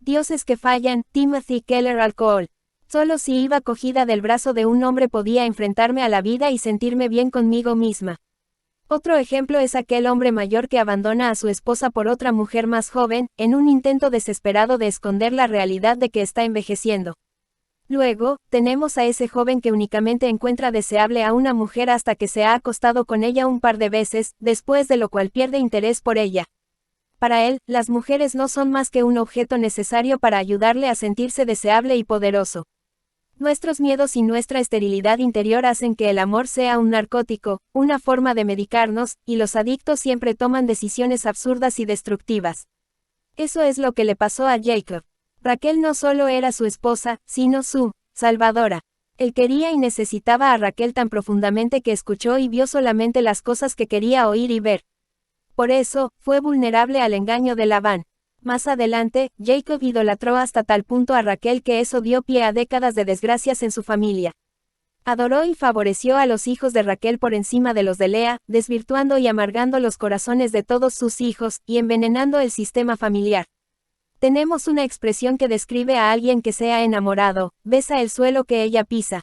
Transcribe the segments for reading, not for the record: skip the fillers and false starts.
Dioses que fallan, Timothy Keller Alcohol. Solo si iba cogida del brazo de un hombre podía enfrentarme a la vida y sentirme bien conmigo misma. Otro ejemplo es aquel hombre mayor que abandona a su esposa por otra mujer más joven, en un intento desesperado de esconder la realidad de que está envejeciendo. Luego, tenemos a ese joven que únicamente encuentra deseable a una mujer hasta que se ha acostado con ella un par de veces, después de lo cual pierde interés por ella. Para él, las mujeres no son más que un objeto necesario para ayudarle a sentirse deseable y poderoso. Nuestros miedos y nuestra esterilidad interior hacen que el amor sea un narcótico, una forma de medicarnos, y los adictos siempre toman decisiones absurdas y destructivas. Eso es lo que le pasó a Jacob. Raquel no solo era su esposa, sino su salvadora. Él quería y necesitaba a Raquel tan profundamente que escuchó y vio solamente las cosas que quería oír y ver. Por eso, fue vulnerable al engaño de Labán. Más adelante, Jacob idolatró hasta tal punto a Raquel que eso dio pie a décadas de desgracias en su familia. Adoró y favoreció a los hijos de Raquel por encima de los de Lea, desvirtuando y amargando los corazones de todos sus hijos, y envenenando el sistema familiar. Tenemos una expresión que describe a alguien que se ha enamorado: besa el suelo que ella pisa.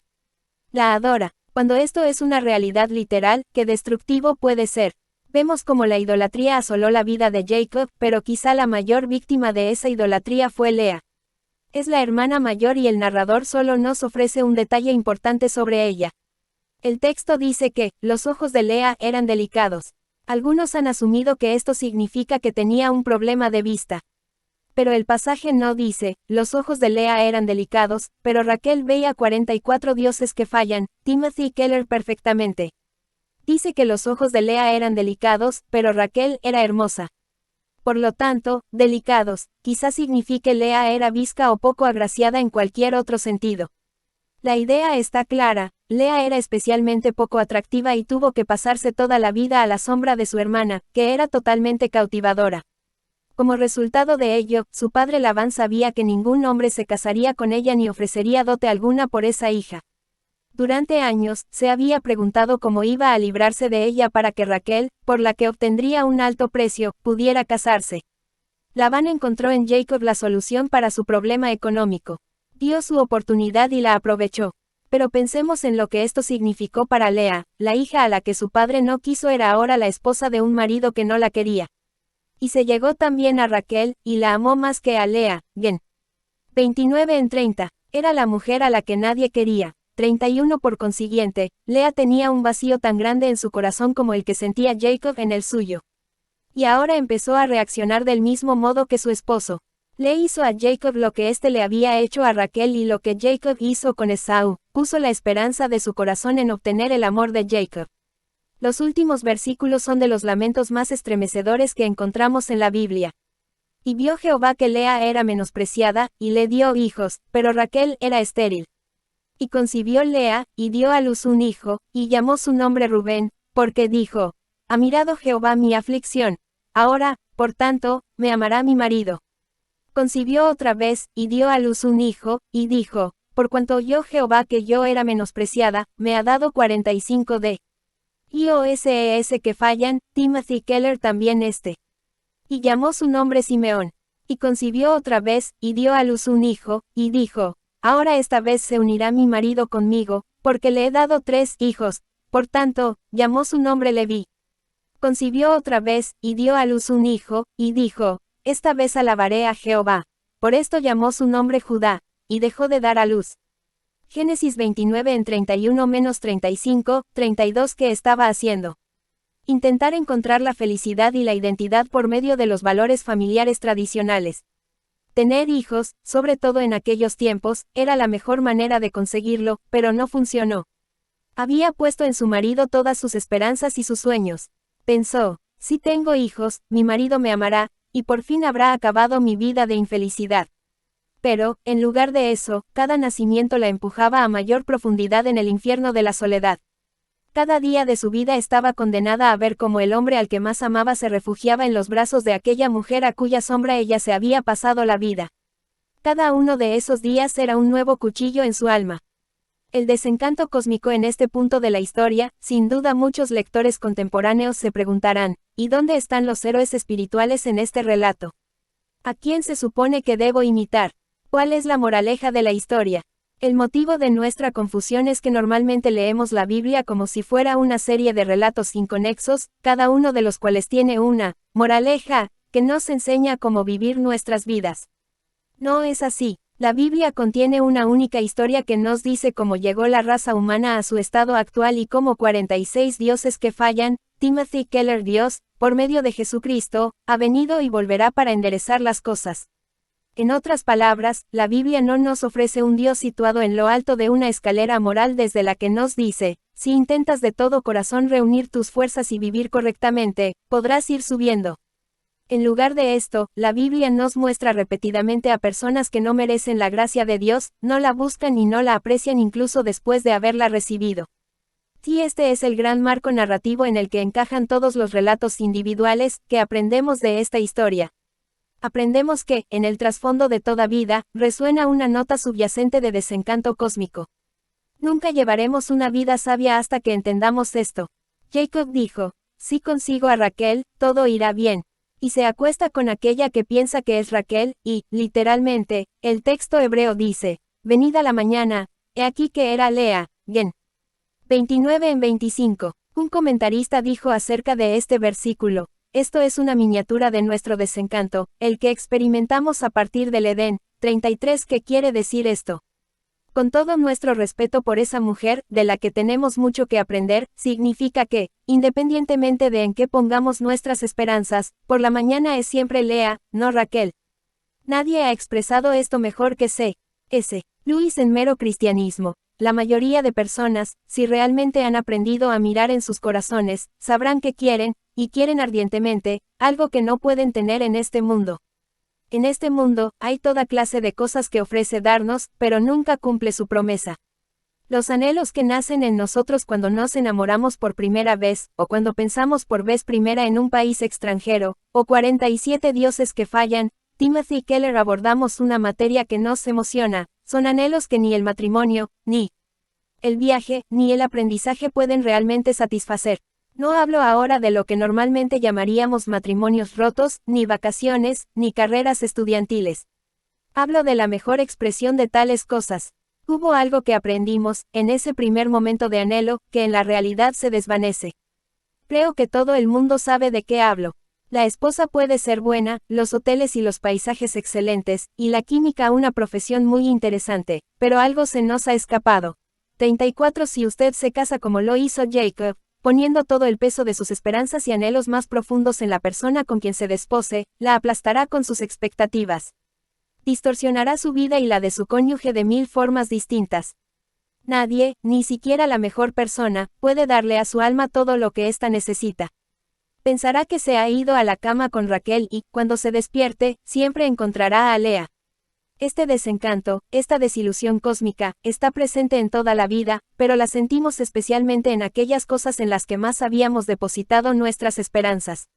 La adora. Cuando esto es una realidad literal, qué destructivo puede ser. Vemos cómo la idolatría asoló la vida de Jacob, pero quizá la mayor víctima de esa idolatría fue Lea. Es la hermana mayor y el narrador solo nos ofrece un detalle importante sobre ella. El texto dice que, los ojos de Lea eran delicados. Algunos han asumido que esto significa que tenía un problema de vista. Pero el pasaje no dice, los ojos de Lea eran delicados, pero Raquel veía 44 dioses que fallan, Timothy Keller perfectamente. Dice que los ojos de Lea eran delicados, pero Raquel era hermosa. Por lo tanto, delicados, quizás signifique Lea era visca o poco agraciada en cualquier otro sentido. La idea está clara: Lea era especialmente poco atractiva y tuvo que pasarse toda la vida a la sombra de su hermana, que era totalmente cautivadora. Como resultado de ello, su padre Labán sabía que ningún hombre se casaría con ella ni ofrecería dote alguna por esa hija. Durante años, se había preguntado cómo iba a librarse de ella para que Raquel, por la que obtendría un alto precio, pudiera casarse. Labán encontró en Jacob la solución para su problema económico. Dio su oportunidad y la aprovechó. Pero pensemos en lo que esto significó para Lea: la hija a la que su padre no quiso era ahora la esposa de un marido que no la quería. Y se llegó también a Raquel, y la amó más que a Lea. Gen 29:30. Era la mujer a la que nadie quería. 31. Por consiguiente, Lea tenía un vacío tan grande en su corazón como el que sentía Jacob en el suyo. Y ahora empezó a reaccionar del mismo modo que su esposo. Le hizo a Jacob lo que éste le había hecho a Raquel y lo que Jacob hizo con Esaú: puso la esperanza de su corazón en obtener el amor de Jacob. Los últimos versículos son de los lamentos más estremecedores que encontramos en la Biblia. Y vio Jehová que Lea era menospreciada, y le dio hijos, pero Raquel era estéril. Y concibió Lea, y dio a luz un hijo, y llamó su nombre Rubén, porque dijo: ha mirado Jehová mi aflicción, ahora, por tanto, me amará mi marido. Concibió otra vez, y dio a luz un hijo, y dijo: por cuanto oyó Jehová que yo era menospreciada, me ha dado 45 de IOSES que fallan, Timothy Keller también este. Y llamó su nombre Simeón. Y concibió otra vez, y dio a luz un hijo, y dijo: ahora esta vez se unirá mi marido conmigo, porque le he dado 3 hijos, por tanto, llamó su nombre Leví. Concibió otra vez, y dio a luz un hijo, y dijo: esta vez alabaré a Jehová. Por esto llamó su nombre Judá, y dejó de dar a luz. Génesis 29:31-35, 32. ¿Qué estaba haciendo? Intentar encontrar la felicidad y la identidad por medio de los valores familiares tradicionales. Tener hijos, sobre todo en aquellos tiempos, era la mejor manera de conseguirlo, pero no funcionó. Había puesto en su marido todas sus esperanzas y sus sueños. Pensó: si tengo hijos, mi marido me amará, y por fin habrá acabado mi vida de infelicidad. Pero, en lugar de eso, cada nacimiento la empujaba a mayor profundidad en el infierno de la soledad. Cada día de su vida estaba condenada a ver cómo el hombre al que más amaba se refugiaba en los brazos de aquella mujer a cuya sombra ella se había pasado la vida. Cada uno de esos días era un nuevo cuchillo en su alma. El desencanto cósmico en este punto de la historia, sin duda muchos lectores contemporáneos se preguntarán: ¿y dónde están los héroes espirituales en este relato? ¿A quién se supone que debo imitar? ¿Cuál es la moraleja de la historia? El motivo de nuestra confusión es que normalmente leemos la Biblia como si fuera una serie de relatos inconexos, cada uno de los cuales tiene una moraleja, que nos enseña cómo vivir nuestras vidas. No es así. La Biblia contiene una única historia que nos dice cómo llegó la raza humana a su estado actual y cómo 46 dioses que fallan, Timothy Keller Dios, por medio de Jesucristo, ha venido y volverá para enderezar las cosas. En otras palabras, la Biblia no nos ofrece un Dios situado en lo alto de una escalera moral desde la que nos dice, si intentas de todo corazón reunir tus fuerzas y vivir correctamente, podrás ir subiendo. En lugar de esto, la Biblia nos muestra repetidamente a personas que no merecen la gracia de Dios, no la buscan y no la aprecian incluso después de haberla recibido. Y este es el gran marco narrativo en el que encajan todos los relatos individuales que aprendemos de esta historia. Aprendemos que, en el trasfondo de toda vida, resuena una nota subyacente de desencanto cósmico. Nunca llevaremos una vida sabia hasta que entendamos esto. Jacob dijo, si consigo a Raquel, todo irá bien. Y se acuesta con aquella que piensa que es Raquel, y, literalmente, el texto hebreo dice, venida la mañana, he aquí que era Lea, Gen. 29-25. Un comentarista dijo acerca de este versículo, esto es una miniatura de nuestro desencanto, el que experimentamos a partir del Edén, 33. ¿Qué quiere decir esto? Con todo nuestro respeto por esa mujer, de la que tenemos mucho que aprender, significa que, independientemente de en qué pongamos nuestras esperanzas, por la mañana es siempre Lea, no Raquel. Nadie ha expresado esto mejor que C.S. Lewis en Mero Cristianismo. La mayoría de personas, si realmente han aprendido a mirar en sus corazones, sabrán que quieren, y quieren ardientemente, algo que no pueden tener en este mundo. En este mundo, hay toda clase de cosas que ofrece darnos, pero nunca cumple su promesa. Los anhelos que nacen en nosotros cuando nos enamoramos por primera vez, o cuando pensamos por vez primera en un país extranjero, o 47 dioses que fallan, Timothy Keller abordamos una materia que nos emociona, son anhelos que ni el matrimonio, ni el viaje, ni el aprendizaje pueden realmente satisfacer. No hablo ahora de lo que normalmente llamaríamos matrimonios rotos, ni vacaciones, ni carreras estudiantiles. Hablo de la mejor expresión de tales cosas. Hubo algo que aprendimos, en ese primer momento de anhelo, que en la realidad se desvanece. Creo que todo el mundo sabe de qué hablo. La esposa puede ser buena, los hoteles y los paisajes excelentes, y la química una profesión muy interesante, pero algo se nos ha escapado. 34. Si usted se casa como lo hizo Jacob, poniendo todo el peso de sus esperanzas y anhelos más profundos en la persona con quien se despose, la aplastará con sus expectativas. Distorsionará su vida y la de su cónyuge de 1000 formas distintas. Nadie, ni siquiera la mejor persona, puede darle a su alma todo lo que ésta necesita. Pensará que se ha ido a la cama con Raquel y, cuando se despierte, siempre encontrará a Lea. Este desencanto, esta desilusión cósmica, está presente en toda la vida, pero la sentimos especialmente en aquellas cosas en las que más habíamos depositado nuestras esperanzas.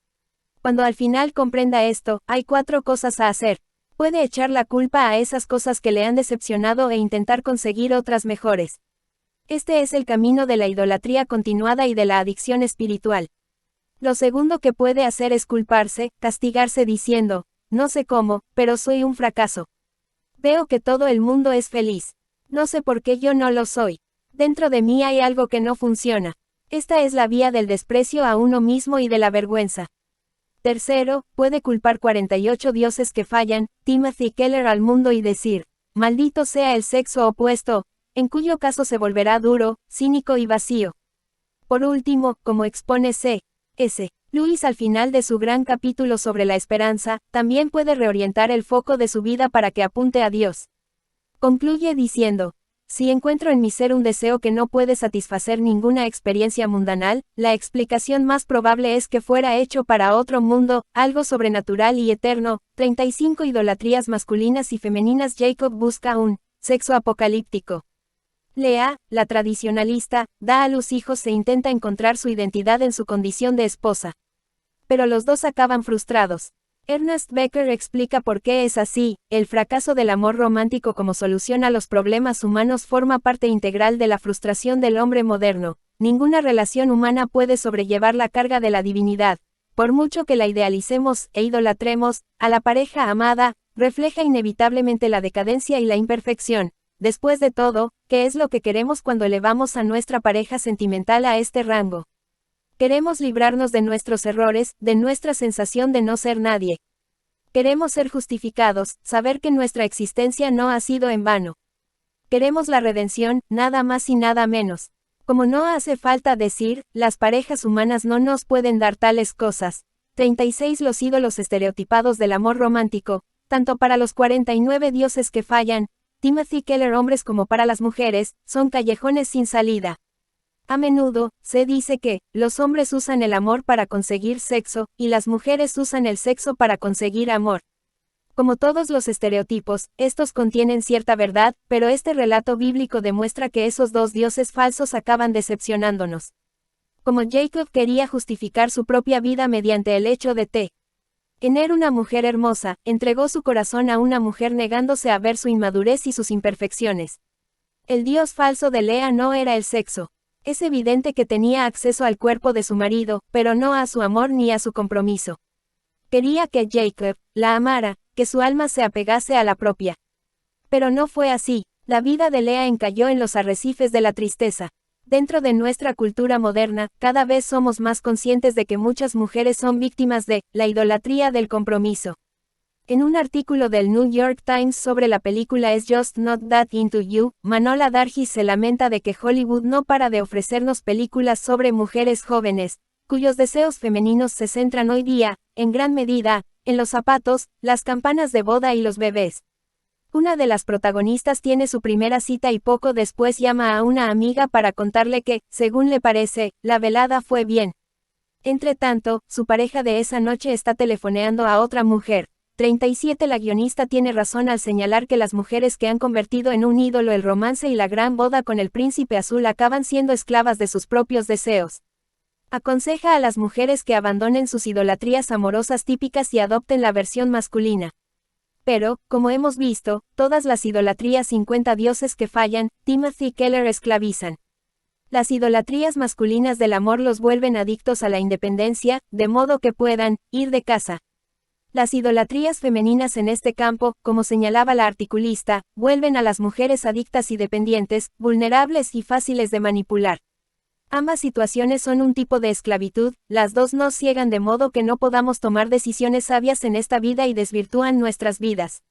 Cuando al final comprenda esto, hay 4 cosas a hacer. Puede echar la culpa a esas cosas que le han decepcionado e intentar conseguir otras mejores. Este es el camino de la idolatría continuada y de la adicción espiritual. Lo segundo que puede hacer es culparse, castigarse diciendo, no sé cómo, pero soy un fracaso. Veo que todo el mundo es feliz. No sé por qué yo no lo soy. Dentro de mí hay algo que no funciona. Esta es la vía del desprecio a uno mismo y de la vergüenza. Tercero, puede culpar 48 dioses que fallan, Timothy Keller al mundo y decir, maldito sea el sexo opuesto, en cuyo caso se volverá duro, cínico y vacío. Por último, como expone C.S. Lewis al final de su gran capítulo sobre la esperanza, también puede reorientar el foco de su vida para que apunte a Dios. Concluye diciendo, si encuentro en mi ser un deseo que no puede satisfacer ninguna experiencia mundanal, la explicación más probable es que fuera hecho para otro mundo, algo sobrenatural y eterno. 35 idolatrías masculinas y femeninas. Jacob busca un sexo apocalíptico. Lea, la tradicionalista, da a luz hijos e intenta encontrar su identidad en su condición de esposa. Pero los dos acaban frustrados. Ernest Becker explica por qué es así. El fracaso del amor romántico como solución a los problemas humanos forma parte integral de la frustración del hombre moderno. Ninguna relación humana puede sobrellevar la carga de la divinidad. por mucho que la idealicemos e idolatremos, a la pareja amada, refleja inevitablemente la decadencia y la imperfección. Después de todo, ¿qué es lo que queremos cuando elevamos a nuestra pareja sentimental a este rango? Queremos librarnos de nuestros errores, de nuestra sensación de no ser nadie. Queremos ser justificados, saber que nuestra existencia no ha sido en vano. Queremos la redención, nada más y nada menos. Como no hace falta decir, las parejas humanas no nos pueden dar tales cosas. 36 Los ídolos estereotipados del amor romántico, tanto para los 49 dioses que fallan, Timothy Keller, hombres como para las mujeres, son callejones sin salida. A menudo, se dice que, los hombres usan el amor para conseguir sexo, y las mujeres usan el sexo para conseguir amor. Como todos los estereotipos, estos contienen cierta verdad, pero este relato bíblico demuestra que esos dos dioses falsos acaban decepcionándonos. Como Jacob quería justificar su propia vida mediante el hecho de tener una mujer hermosa, entregó su corazón a una mujer negándose a ver su inmadurez y sus imperfecciones. El dios falso de Lea no era el sexo. Es evidente que tenía acceso al cuerpo de su marido, pero no a su amor ni a su compromiso. Quería que Jacob la amara, que su alma se apegase a la propia. Pero no fue así. La vida de Lea encalló en los arrecifes de la tristeza. Dentro de nuestra cultura moderna, cada vez somos más conscientes de que muchas mujeres son víctimas de la idolatría del compromiso. En un artículo del New York Times sobre la película Is Just Not That Into You, Manohla Dargis se lamenta de que Hollywood no para de ofrecernos películas sobre mujeres jóvenes, cuyos deseos femeninos se centran hoy día, en gran medida, en los zapatos, las campanas de boda y los bebés. Una de las protagonistas tiene su primera cita y poco después llama a una amiga para contarle que, según le parece, la velada fue bien. Entre tanto, su pareja de esa noche está telefoneando a otra mujer. 37 La guionista tiene razón al señalar que las mujeres que han convertido en un ídolo el romance y la gran boda con el príncipe azul acaban siendo esclavas de sus propios deseos. Aconseja a las mujeres que abandonen sus idolatrías amorosas típicas y adopten la versión masculina. Pero, como hemos visto, todas las idolatrías 50 dioses que fallan, Timothy Keller esclavizan. Las idolatrías masculinas del amor los vuelven adictos a la independencia, de modo que puedan ir de casa. Las idolatrías femeninas en este campo, como señalaba la articulista, vuelven a las mujeres adictas y dependientes, vulnerables y fáciles de manipular. Ambas situaciones son un tipo de esclavitud, las dos nos ciegan de modo que no podamos tomar decisiones sabias en esta vida y desvirtúan nuestras vidas.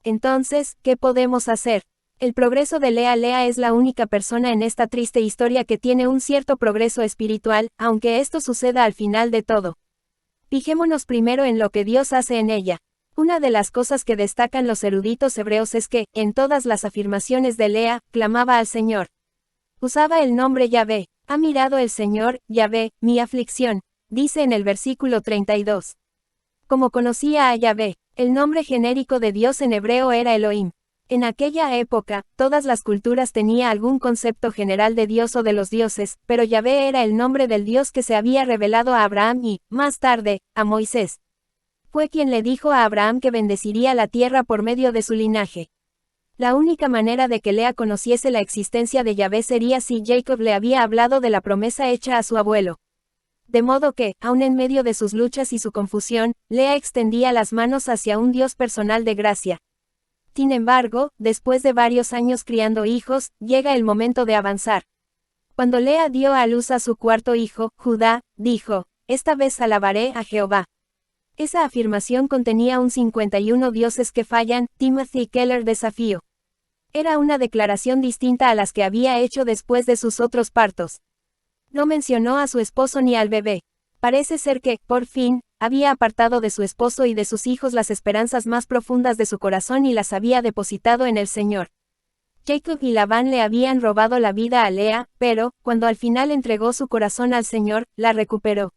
Entonces, ¿qué podemos hacer? El progreso de Lea es la única persona en esta triste historia que tiene un cierto progreso espiritual, aunque esto suceda al final de todo. Fijémonos primero en lo que Dios hace en ella. Una de las cosas que destacan los eruditos hebreos es que, en todas las afirmaciones de Lea, clamaba al Señor. Usaba el nombre Yahvé. Ha mirado el Señor, Yahvé, mi aflicción, dice en el versículo 32. Como conocía a Yahvé, el nombre genérico de Dios en hebreo era Elohim. En aquella época, todas las culturas tenían algún concepto general de Dios o de los dioses, pero Yahvé era el nombre del Dios que se había revelado a Abraham y, más tarde, a Moisés. Fue quien le dijo a Abraham que bendeciría la tierra por medio de su linaje. La única manera de que Lea conociese la existencia de Yahvé sería si Jacob le había hablado de la promesa hecha a su abuelo. De modo que, aun en medio de sus luchas y su confusión, Lea extendía las manos hacia un Dios personal de gracia. Sin embargo, después de varios años criando hijos, llega el momento de avanzar. Cuando Lea dio a luz a su cuarto hijo, Judá, dijo, esta vez alabaré a Jehová. Esa afirmación contenía un 51 dioses que fallan, Timothy Keller desafío. Era una declaración distinta a las que había hecho después de sus otros partos. No mencionó a su esposo ni al bebé. Parece ser que, por fin, había apartado de su esposo y de sus hijos las esperanzas más profundas de su corazón y las había depositado en el Señor. Jacob y Labán le habían robado la vida a Lea, pero, cuando al final entregó su corazón al Señor, la recuperó.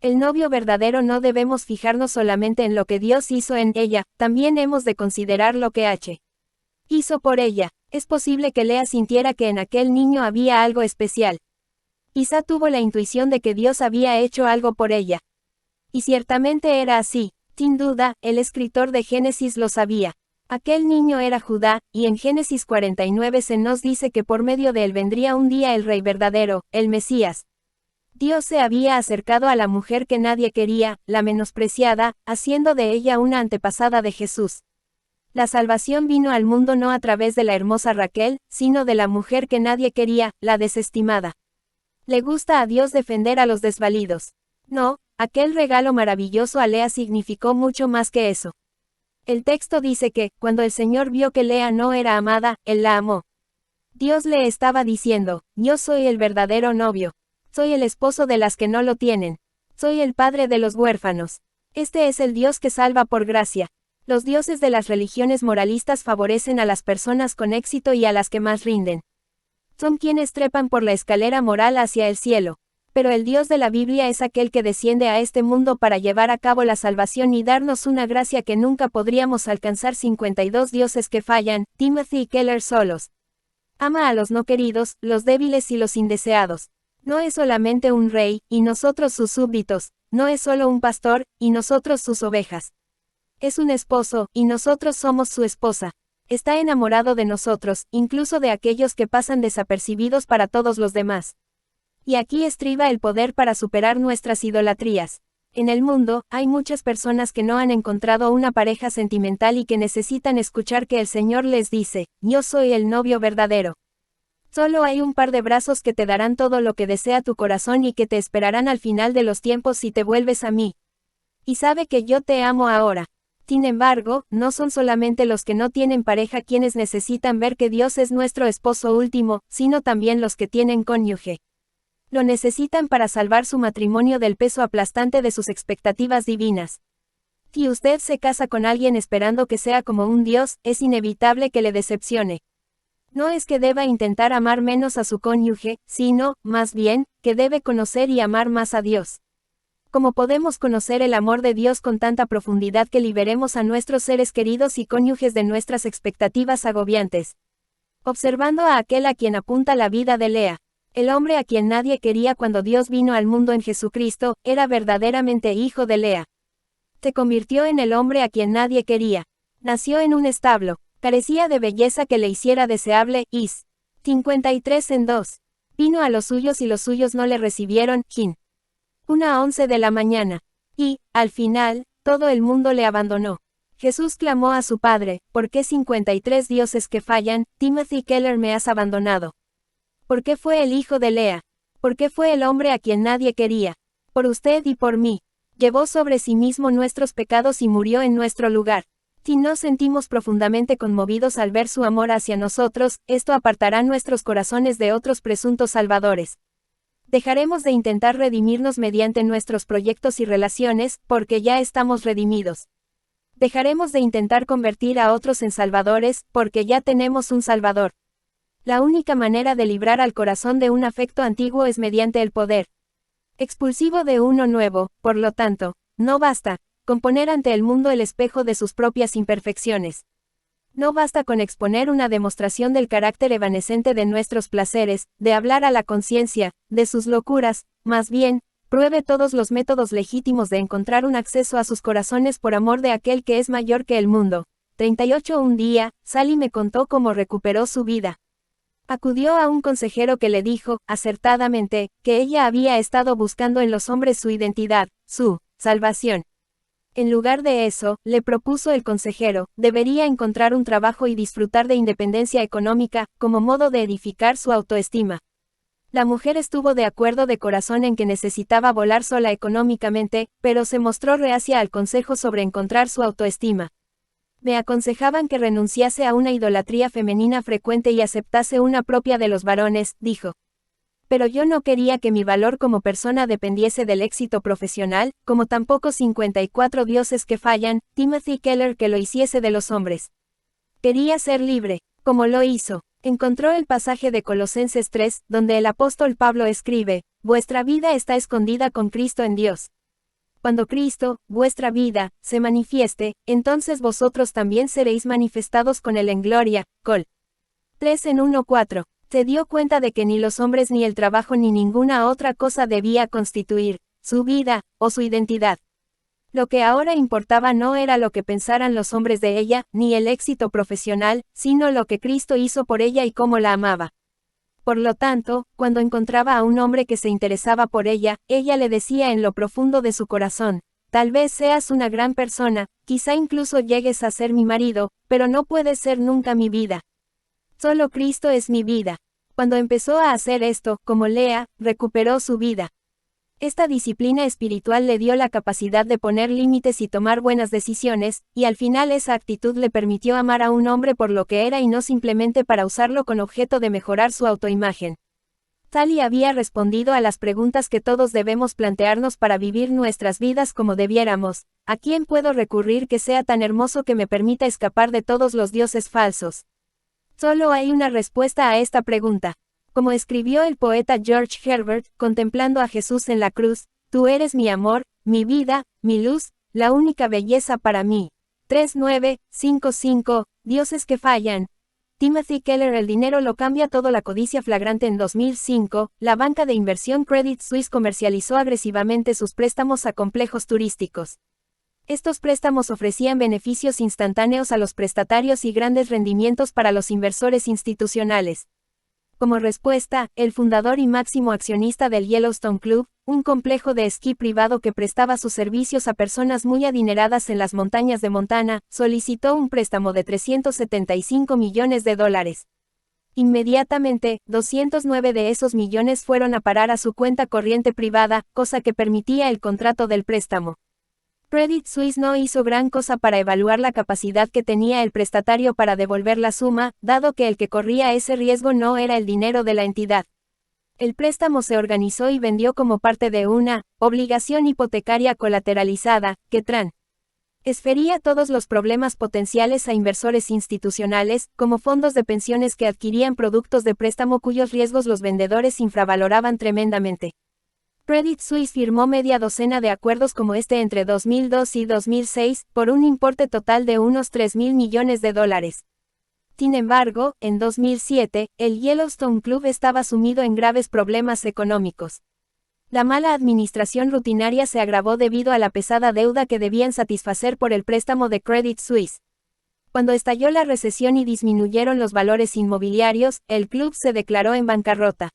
El novio verdadero no debemos fijarnos solamente en lo que Dios hizo en ella, también hemos de considerar lo que hizo por ella. Es posible que Lea sintiera que en aquel niño había algo especial. Quizá tuvo la intuición de que Dios había hecho algo por ella. Y ciertamente era así. Sin duda, el escritor de Génesis lo sabía. Aquel niño era Judá, y en Génesis 49 se nos dice que por medio de él vendría un día el rey verdadero, el Mesías. Dios se había acercado a la mujer que nadie quería, la menospreciada, haciendo de ella una antepasada de Jesús. La salvación vino al mundo no a través de la hermosa Raquel, sino de la mujer que nadie quería, la desestimada. Le gusta a Dios defender a los desvalidos. No, aquel regalo maravilloso a Lea significó mucho más que eso. El texto dice que, cuando el Señor vio que Lea no era amada, Él la amó. Dios le estaba diciendo, yo soy el verdadero novio. Soy el esposo de las que no lo tienen. Soy el padre de los huérfanos. Este es el Dios que salva por gracia. Los dioses de las religiones moralistas favorecen a las personas con éxito y a las que más rinden. Son quienes trepan por la escalera moral hacia el cielo. Pero el Dios de la Biblia es aquel que desciende a este mundo para llevar a cabo la salvación y darnos una gracia que nunca podríamos alcanzar. 52 dioses que fallan, Timothy Keller solos. Ama a los no queridos, los débiles y los indeseados. No es solamente un rey, y nosotros sus súbditos. No es solo un pastor, y nosotros sus ovejas. Es un esposo, y nosotros somos su esposa. Está enamorado de nosotros, incluso de aquellos que pasan desapercibidos para todos los demás. Y aquí estriba el poder para superar nuestras idolatrías. En el mundo, hay muchas personas que no han encontrado una pareja sentimental y que necesitan escuchar que el Señor les dice, yo soy el novio verdadero. Solo hay un par de brazos que te darán todo lo que desea tu corazón y que te esperarán al final de los tiempos si te vuelves a mí. Y sabe que yo te amo ahora. Sin embargo, no son solamente los que no tienen pareja quienes necesitan ver que Dios es nuestro esposo último, sino también los que tienen cónyuge. Lo necesitan para salvar su matrimonio del peso aplastante de sus expectativas divinas. Si usted se casa con alguien esperando que sea como un Dios, es inevitable que le decepcione. No es que deba intentar amar menos a su cónyuge, sino, más bien, que debe conocer y amar más a Dios. ¿Cómo podemos conocer el amor de Dios con tanta profundidad que liberemos a nuestros seres queridos y cónyuges de nuestras expectativas agobiantes? Observando a aquel a quien apunta la vida de Lea. El hombre a quien nadie quería cuando Dios vino al mundo en Jesucristo, era verdaderamente hijo de Lea. Se convirtió en el hombre a quien nadie quería. Nació en un establo. Carecía de belleza que le hiciera deseable. Is. 53 en 2. Vino a los suyos y los suyos no le recibieron. Jin. 1:11 de la mañana. Y, al final, todo el mundo le abandonó. Jesús clamó a su padre, ¿por qué 53 dioses que fallan, Timothy Keller me has abandonado? ¿Por qué fue el hijo de Lea? ¿Por qué fue el hombre a quien nadie quería? Por usted y por mí. Llevó sobre sí mismo nuestros pecados y murió en nuestro lugar. Si nos sentimos profundamente conmovidos al ver su amor hacia nosotros, esto apartará nuestros corazones de otros presuntos salvadores. Dejaremos de intentar redimirnos mediante nuestros proyectos y relaciones, porque ya estamos redimidos. Dejaremos de intentar convertir a otros en salvadores, porque ya tenemos un Salvador. La única manera de librar al corazón de un afecto antiguo es mediante el poder expulsivo de uno nuevo. Por lo tanto, no basta con poner ante el mundo el espejo de sus propias imperfecciones. No basta con exponer una demostración del carácter evanescente de nuestros placeres, de hablar a la conciencia, de sus locuras, más bien, pruebe todos los métodos legítimos de encontrar un acceso a sus corazones por amor de aquel que es mayor que el mundo. 38 Un día, Sally me contó cómo recuperó su vida. Acudió a un consejero que le dijo, acertadamente, que ella había estado buscando en los hombres su identidad, su salvación. En lugar de eso, le propuso el consejero, debería encontrar un trabajo y disfrutar de independencia económica, como modo de edificar su autoestima. La mujer estuvo de acuerdo de corazón en que necesitaba volar sola económicamente, pero se mostró reacia al consejo sobre encontrar su autoestima. Me aconsejaban que renunciase a una idolatría femenina frecuente y aceptase una propia de los varones, dijo. Pero yo no quería que mi valor como persona dependiese del éxito profesional, como tampoco 54 dioses que fallan, Timothy Keller que lo hiciese de los hombres. Quería ser libre, como lo hizo. Encontró el pasaje de Colosenses 3, donde el apóstol Pablo escribe, vuestra vida está escondida con Cristo en Dios. Cuando Cristo, vuestra vida, se manifieste, entonces vosotros también seréis manifestados con Él en gloria. Col. 3 en 1:4. Se dio cuenta de que ni los hombres ni el trabajo ni ninguna otra cosa debía constituir su vida, o su identidad. Lo que ahora importaba no era lo que pensaran los hombres de ella, ni el éxito profesional, sino lo que Cristo hizo por ella y cómo la amaba. Por lo tanto, cuando encontraba a un hombre que se interesaba por ella, ella le decía en lo profundo de su corazón, tal vez seas una gran persona, quizá incluso llegues a ser mi marido, pero no puedes ser nunca mi vida. Solo Cristo es mi vida. Cuando empezó a hacer esto, como Lea, recuperó su vida. Esta disciplina espiritual le dio la capacidad de poner límites y tomar buenas decisiones, y al final esa actitud le permitió amar a un hombre por lo que era y no simplemente para usarlo con objeto de mejorar su autoimagen. Sally había respondido a las preguntas que todos debemos plantearnos para vivir nuestras vidas como debiéramos. ¿A quién puedo recurrir que sea tan hermoso que me permita escapar de todos los dioses falsos? Solo hay una respuesta a esta pregunta. Como escribió el poeta George Herbert, contemplando a Jesús en la cruz, tú eres mi amor, mi vida, mi luz, la única belleza para mí. 3955, Dioses que fallan. Timothy Keller. El dinero lo cambia todo. La codicia flagrante. En 2005, la banca de inversión Credit Suisse comercializó agresivamente sus préstamos a complejos turísticos. Estos préstamos ofrecían beneficios instantáneos a los prestatarios y grandes rendimientos para los inversores institucionales. Como respuesta, el fundador y máximo accionista del Yellowstone Club, un complejo de esquí privado que prestaba sus servicios a personas muy adineradas en las montañas de Montana, solicitó un préstamo de $375 millones. Inmediatamente, 209 de esos millones fueron a parar a su cuenta corriente privada, cosa que permitía el contrato del préstamo. Credit Suisse no hizo gran cosa para evaluar la capacidad que tenía el prestatario para devolver la suma, dado que el que corría ese riesgo no era el dinero de la entidad. El préstamo se organizó y vendió como parte de una obligación hipotecaria colateralizada, que transfería todos los problemas potenciales a inversores institucionales, como fondos de pensiones que adquirían productos de préstamo cuyos riesgos los vendedores infravaloraban tremendamente. Credit Suisse firmó media docena de acuerdos como este entre 2002 y 2006, por un importe total de unos $3.000 millones. Sin embargo, en 2007, el Yellowstone Club estaba sumido en graves problemas económicos. La mala administración rutinaria se agravó debido a la pesada deuda que debían satisfacer por el préstamo de Credit Suisse. Cuando estalló la recesión y disminuyeron los valores inmobiliarios, el club se declaró en bancarrota.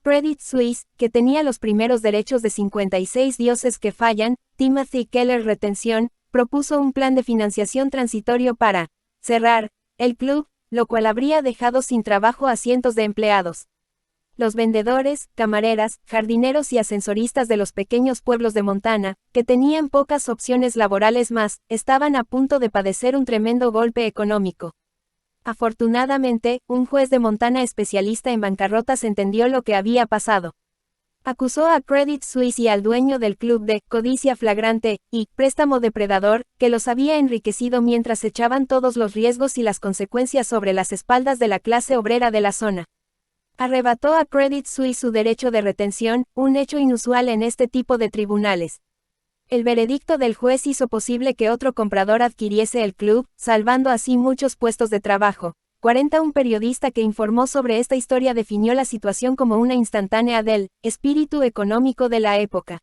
Credit Suisse, que tenía los primeros derechos de 56 dioses que fallan, Timothy Keller Retención, propuso un plan de financiación transitorio para cerrar el club, lo cual habría dejado sin trabajo a cientos de empleados. Los vendedores, camareras, jardineros y ascensoristas de los pequeños pueblos de Montana, que tenían pocas opciones laborales más, estaban a punto de padecer un tremendo golpe económico. Afortunadamente, un juez de Montana especialista en bancarrotas entendió lo que había pasado. Acusó a Credit Suisse y al dueño del club de codicia flagrante y préstamo depredador, que los había enriquecido mientras echaban todos los riesgos y las consecuencias sobre las espaldas de la clase obrera de la zona. Arrebató a Credit Suisse su derecho de retención, un hecho inusual en este tipo de tribunales. El veredicto del juez hizo posible que otro comprador adquiriese el club, salvando así muchos puestos de trabajo. 40. Un periodista que informó sobre esta historia definió la situación como una instantánea del espíritu económico de la época.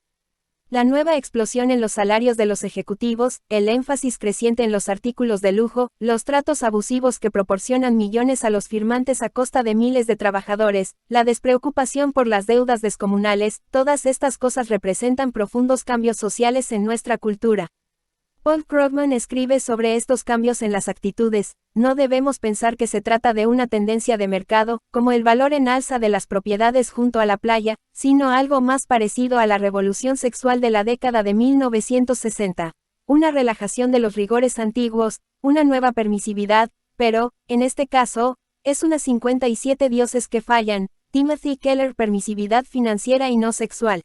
La nueva explosión en los salarios de los ejecutivos, el énfasis creciente en los artículos de lujo, los tratos abusivos que proporcionan millones a los firmantes a costa de miles de trabajadores, la despreocupación por las deudas descomunales, todas estas cosas representan profundos cambios sociales en nuestra cultura. Paul Krugman escribe sobre estos cambios en las actitudes. No debemos pensar que se trata de una tendencia de mercado, como el valor en alza de las propiedades junto a la playa, sino algo más parecido a la revolución sexual de la década de 1960. Una relajación de los rigores antiguos, una nueva permisividad, pero, en este caso, es una 57 dioses que fallan. Timothy Keller. Permisividad financiera y no sexual.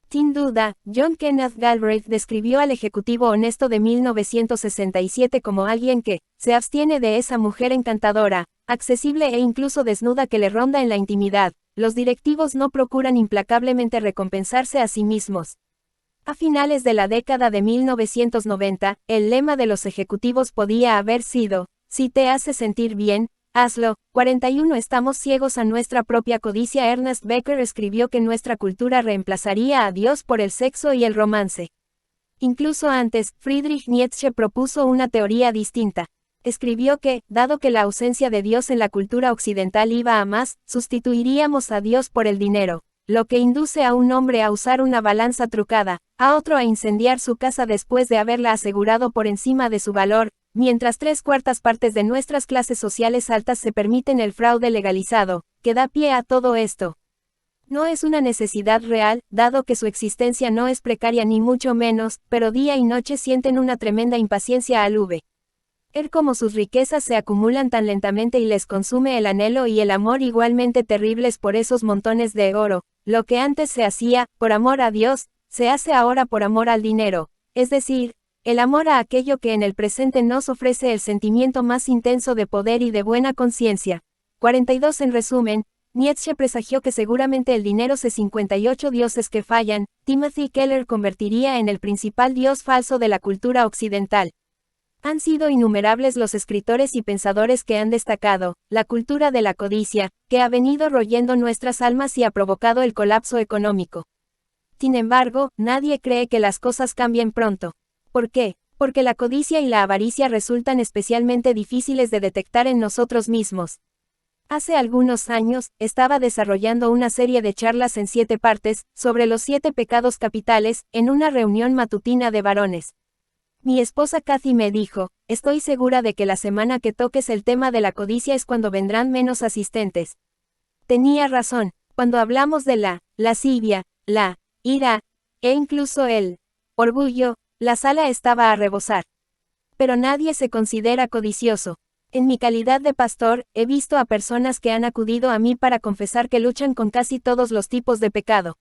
Sin duda, John Kenneth Galbraith describió al ejecutivo honesto de 1967 como alguien que se abstiene de esa mujer encantadora, accesible e incluso desnuda que le ronda en la intimidad. Los directivos no procuran implacablemente recompensarse a sí mismos. A finales de la década de 1990, el lema de los ejecutivos podía haber sido: si te hace sentir bien, hazlo. 41. Estamos ciegos a nuestra propia codicia. Ernest Becker escribió que nuestra cultura reemplazaría a Dios por el sexo y el romance. Incluso antes, Friedrich Nietzsche propuso una teoría distinta. Escribió que, dado que la ausencia de Dios en la cultura occidental iba a más, sustituiríamos a Dios por el dinero, lo que induce a un hombre a usar una balanza trucada, a otro a incendiar su casa después de haberla asegurado por encima de su valor, mientras 3/4 partes de nuestras clases sociales altas se permiten el fraude legalizado, que da pie a todo esto. No es una necesidad real, dado que su existencia no es precaria ni mucho menos, pero día y noche sienten una tremenda impaciencia al ver como sus riquezas se acumulan tan lentamente y les consume el anhelo y el amor igualmente terribles por esos montones de oro. Lo que antes se hacía, por amor a Dios, se hace ahora por amor al dinero, es decir, el amor a aquello que en el presente nos ofrece el sentimiento más intenso de poder y de buena conciencia. 42 En resumen, Nietzsche presagió que seguramente el dinero se 58 dioses que fallan, Timothy Keller convertiría en el principal dios falso de la cultura occidental. Han sido innumerables los escritores y pensadores que han destacado la cultura de la codicia, que ha venido royendo nuestras almas y ha provocado el colapso económico. Sin embargo, nadie cree que las cosas cambien pronto. ¿Por qué? Porque la codicia y la avaricia resultan especialmente difíciles de detectar en nosotros mismos. Hace algunos años, estaba desarrollando una serie de charlas en 7 partes, sobre los 7 pecados capitales, en una reunión matutina de varones. Mi esposa Kathy me dijo, estoy segura de que la semana que toques el tema de la codicia es cuando vendrán menos asistentes. Tenía razón, cuando hablamos de la lascivia, la ira, e incluso el orgullo, la sala estaba a rebosar. Pero nadie se considera codicioso. En mi calidad de pastor, he visto a personas que han acudido a mí para confesar que luchan con casi todos los tipos de pecado.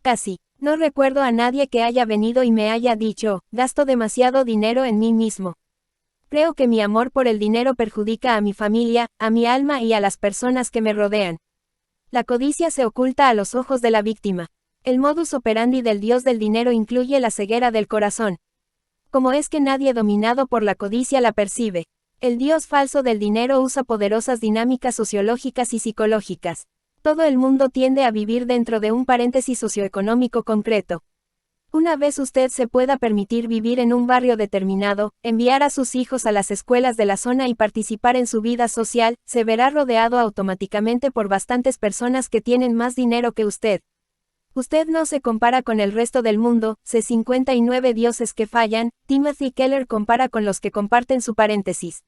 Casi. No recuerdo a nadie que haya venido y me haya dicho, gasto demasiado dinero en mí mismo. Creo que mi amor por el dinero perjudica a mi familia, a mi alma y a las personas que me rodean. La codicia se oculta a los ojos de la víctima. El modus operandi del dios del dinero incluye la ceguera del corazón. ¿Cómo es que nadie dominado por la codicia la percibe? El dios falso del dinero usa poderosas dinámicas sociológicas y psicológicas. Todo el mundo tiende a vivir dentro de un paréntesis socioeconómico concreto. Una vez usted se pueda permitir vivir en un barrio determinado, enviar a sus hijos a las escuelas de la zona y participar en su vida social, se verá rodeado automáticamente por bastantes personas que tienen más dinero que usted. Usted no se compara con el resto del mundo, C59 dioses que fallan, Timothy Keller compara con los que comparten su paréntesis.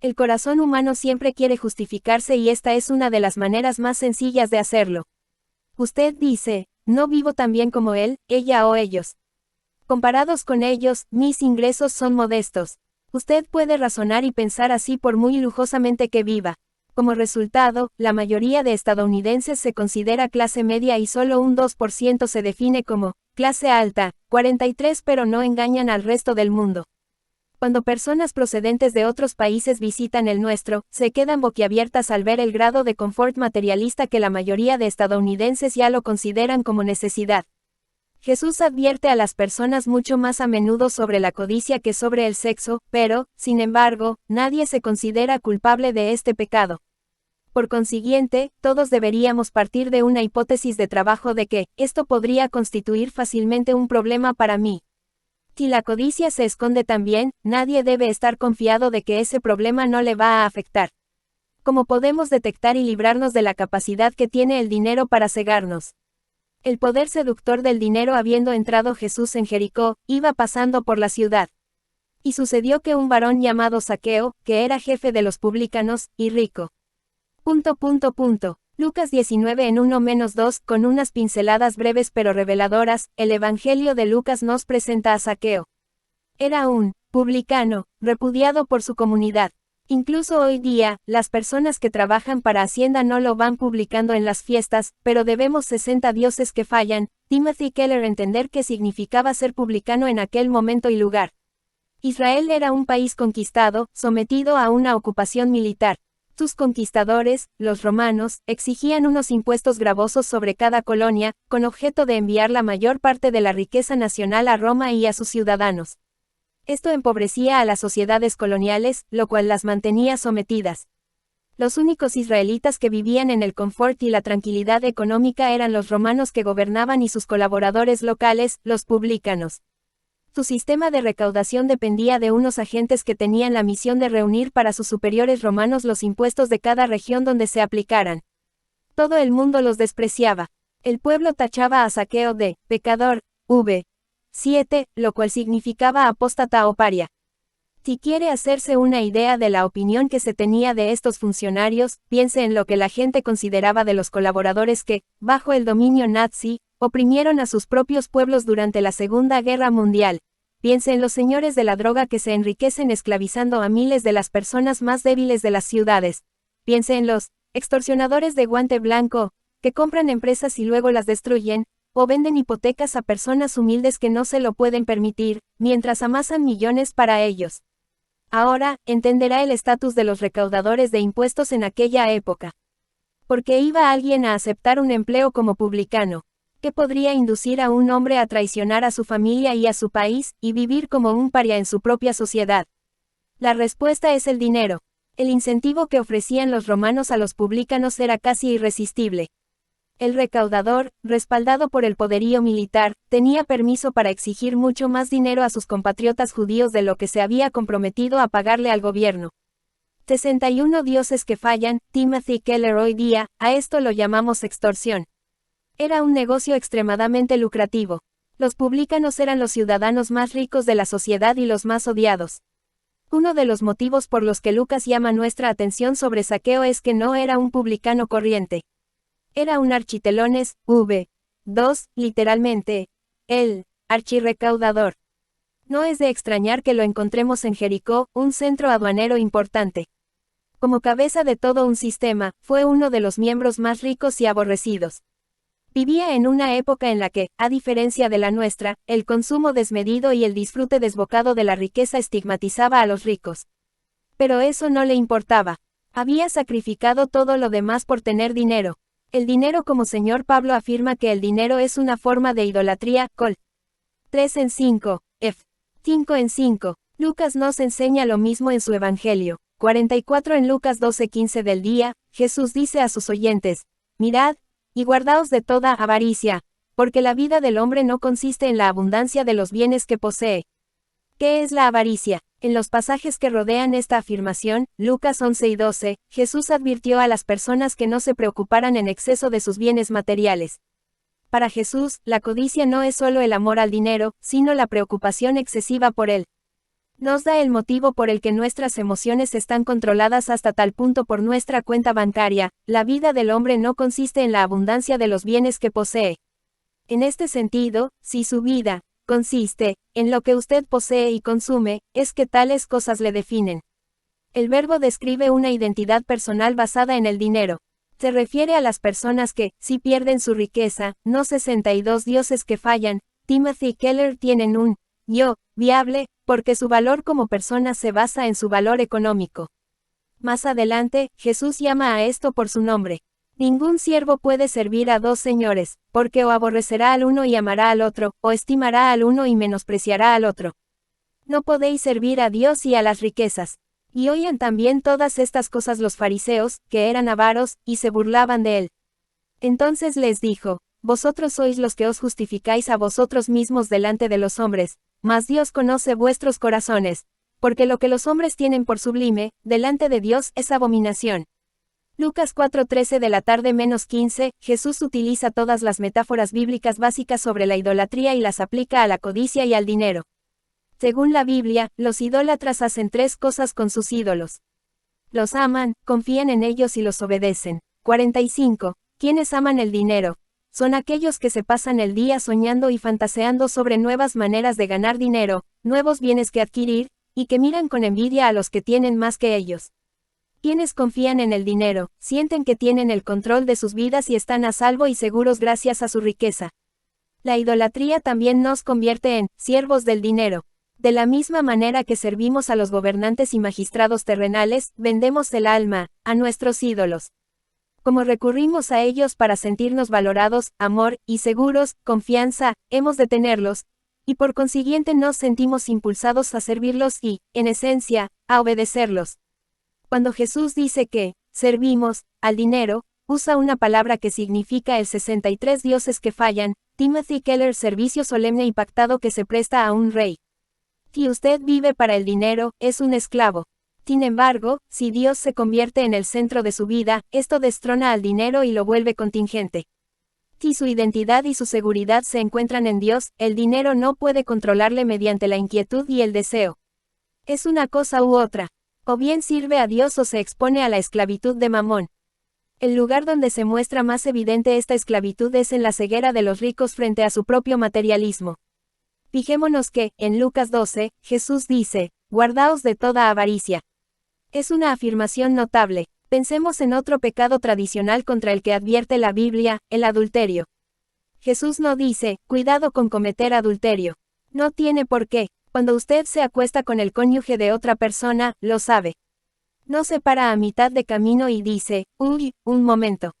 El corazón humano siempre quiere justificarse y esta es una de las maneras más sencillas de hacerlo. Usted dice, no vivo tan bien como él, ella o ellos. Comparados con ellos, mis ingresos son modestos. Usted puede razonar y pensar así por muy lujosamente que viva. Como resultado, la mayoría de estadounidenses se considera clase media y solo un 2% se define como clase alta, 43 pero no engañan al resto del mundo. Cuando personas procedentes de otros países visitan el nuestro, se quedan boquiabiertas al ver el grado de confort materialista que la mayoría de estadounidenses ya lo consideran como necesidad. Jesús advierte a las personas mucho más a menudo sobre la codicia que sobre el sexo, pero, sin embargo, nadie se considera culpable de este pecado. Por consiguiente, todos deberíamos partir de una hipótesis de trabajo de que, esto podría constituir fácilmente un problema para mí. Si la codicia se esconde también, nadie debe estar confiado de que ese problema no le va a afectar. ¿Cómo podemos detectar y librarnos de la capacidad que tiene el dinero para cegarnos? El poder seductor del dinero. Habiendo entrado Jesús en Jericó, iba pasando por la ciudad. Y sucedió que un varón llamado Zaqueo, que era jefe de los publicanos, y rico. Lucas 19 en 1-2 Con unas pinceladas breves pero reveladoras, el Evangelio de Lucas nos presenta a Zaqueo. Era un publicano, repudiado por su comunidad. Incluso hoy día, las personas que trabajan para Hacienda no lo van publicando en las fiestas, pero debemos 60 dioses que fallan. Timothy Keller entender qué significaba ser publicano en aquel momento y lugar. Israel era un país conquistado, sometido a una ocupación militar. Sus conquistadores, los romanos, exigían unos impuestos gravosos sobre cada colonia, con objeto de enviar la mayor parte de la riqueza nacional a Roma y a sus ciudadanos. Esto empobrecía a las sociedades coloniales, lo cual las mantenía sometidas. Los únicos israelitas que vivían en el confort y la tranquilidad económica eran los romanos que gobernaban y sus colaboradores locales, los publicanos. Su sistema de recaudación dependía de unos agentes que tenían la misión de reunir para sus superiores romanos los impuestos de cada región donde se aplicaran. Todo el mundo los despreciaba. El pueblo tachaba a Zaqueo de pecador, 7, lo cual significaba apóstata o paria. Si quiere hacerse una idea de la opinión que se tenía de estos funcionarios, piense en lo que la gente consideraba de los colaboradores que, bajo el dominio nazi, oprimieron a sus propios pueblos durante la Segunda Guerra Mundial. Piense en los señores de la droga que se enriquecen esclavizando a miles de las personas más débiles de las ciudades. Piense en los extorsionadores de guante blanco, que compran empresas y luego las destruyen, o venden hipotecas a personas humildes que no se lo pueden permitir, mientras amasan millones para ellos. Ahora, entenderá el estatus de los recaudadores de impuestos en aquella época. Porque iba alguien a aceptar un empleo como publicano. ¿Qué podría inducir a un hombre a traicionar a su familia y a su país, y vivir como un paria en su propia sociedad? La respuesta es el dinero. El incentivo que ofrecían los romanos a los publicanos era casi irresistible. El recaudador, respaldado por el poderío militar, tenía permiso para exigir mucho más dinero a sus compatriotas judíos de lo que se había comprometido a pagarle al gobierno. 61 dioses que fallan, Timothy Keller hoy día, a esto lo llamamos extorsión. Era un negocio extremadamente lucrativo. Los publicanos eran los ciudadanos más ricos de la sociedad y los más odiados. Uno de los motivos por los que Lucas llama nuestra atención sobre Zaqueo es que no era un publicano corriente. Era un architelones, 2, literalmente, el archirrecaudador. No es de extrañar que lo encontremos en Jericó, un centro aduanero importante. Como cabeza de todo un sistema, fue uno de los miembros más ricos y aborrecidos. Vivía en una época en la que, a diferencia de la nuestra, el consumo desmedido y el disfrute desbocado de la riqueza estigmatizaba a los ricos. Pero eso no le importaba. Había sacrificado todo lo demás por tener dinero. El dinero, como Señor Pablo afirma que el dinero es una forma de idolatría, col. 3 en 5, f. 5 en 5. Lucas nos enseña lo mismo en su Evangelio. 44 en Lucas 12:15 del día, Jesús dice a sus oyentes, mirad, y guardaos de toda avaricia, porque la vida del hombre no consiste en la abundancia de los bienes que posee. ¿Qué es la avaricia? En los pasajes que rodean esta afirmación, Lucas 11 y 12, Jesús advirtió a las personas que no se preocuparan en exceso de sus bienes materiales. Para Jesús, la codicia no es solo el amor al dinero, sino la preocupación excesiva por él. Nos da el motivo por el que nuestras emociones están controladas hasta tal punto por nuestra cuenta bancaria. La vida del hombre no consiste en la abundancia de los bienes que posee. En este sentido, si su vida consiste en lo que usted posee y consume, es que tales cosas le definen. El verbo describe una identidad personal basada en el dinero. Se refiere a las personas que, si pierden su riqueza, no 62 dioses que fallan, Timothy Keller tienen un yo viable, porque su valor como persona se basa en su valor económico. Más adelante, Jesús llama a esto por su nombre. Ningún siervo puede servir a dos señores, porque o aborrecerá al uno y amará al otro, o estimará al uno y menospreciará al otro. No podéis servir a Dios y a las riquezas. Y oían también todas estas cosas los fariseos, que eran avaros, y se burlaban de él. Entonces les dijo, vosotros sois los que os justificáis a vosotros mismos delante de los hombres, mas Dios conoce vuestros corazones, porque lo que los hombres tienen por sublime, delante de Dios es abominación. Lucas 4:13 de la tarde menos 15, Jesús utiliza todas las metáforas bíblicas básicas sobre la idolatría y las aplica a la codicia y al dinero. Según la Biblia, los idólatras hacen tres cosas con sus ídolos. Los aman, confían en ellos y los obedecen. 45. ¿Quiénes aman el dinero? Son aquellos que se pasan el día soñando y fantaseando sobre nuevas maneras de ganar dinero, nuevos bienes que adquirir, y que miran con envidia a los que tienen más que ellos. Quienes confían en el dinero, sienten que tienen el control de sus vidas y están a salvo y seguros gracias a su riqueza. La idolatría también nos convierte en siervos del dinero. De la misma manera que servimos a los gobernantes y magistrados terrenales, vendemos el alma a nuestros ídolos. Como recurrimos a ellos para sentirnos valorados, amor, y seguros, confianza, hemos de tenerlos, y por consiguiente nos sentimos impulsados a servirlos y, en esencia, a obedecerlos. Cuando Jesús dice que servimos al dinero, usa una palabra que significa el 63 dioses que fallan, Timothy Keller servicio solemne y pactado que se presta a un rey. Si usted vive para el dinero, es un esclavo. Sin embargo, si Dios se convierte en el centro de su vida, esto destrona al dinero y lo vuelve contingente. Si su identidad y su seguridad se encuentran en Dios, el dinero no puede controlarle mediante la inquietud y el deseo. Es una cosa u otra. O bien sirve a Dios o se expone a la esclavitud de Mamón. El lugar donde se muestra más evidente esta esclavitud es en la ceguera de los ricos frente a su propio materialismo. Fijémonos que, en Lucas 12, Jesús dice, guardaos de toda avaricia. Es una afirmación notable. Pensemos en otro pecado tradicional contra el que advierte la Biblia, el adulterio. Jesús no dice, cuidado con cometer adulterio. No tiene por qué. Cuando usted se acuesta con el cónyuge de otra persona, lo sabe. No se para a mitad de camino y dice, uy, un momento.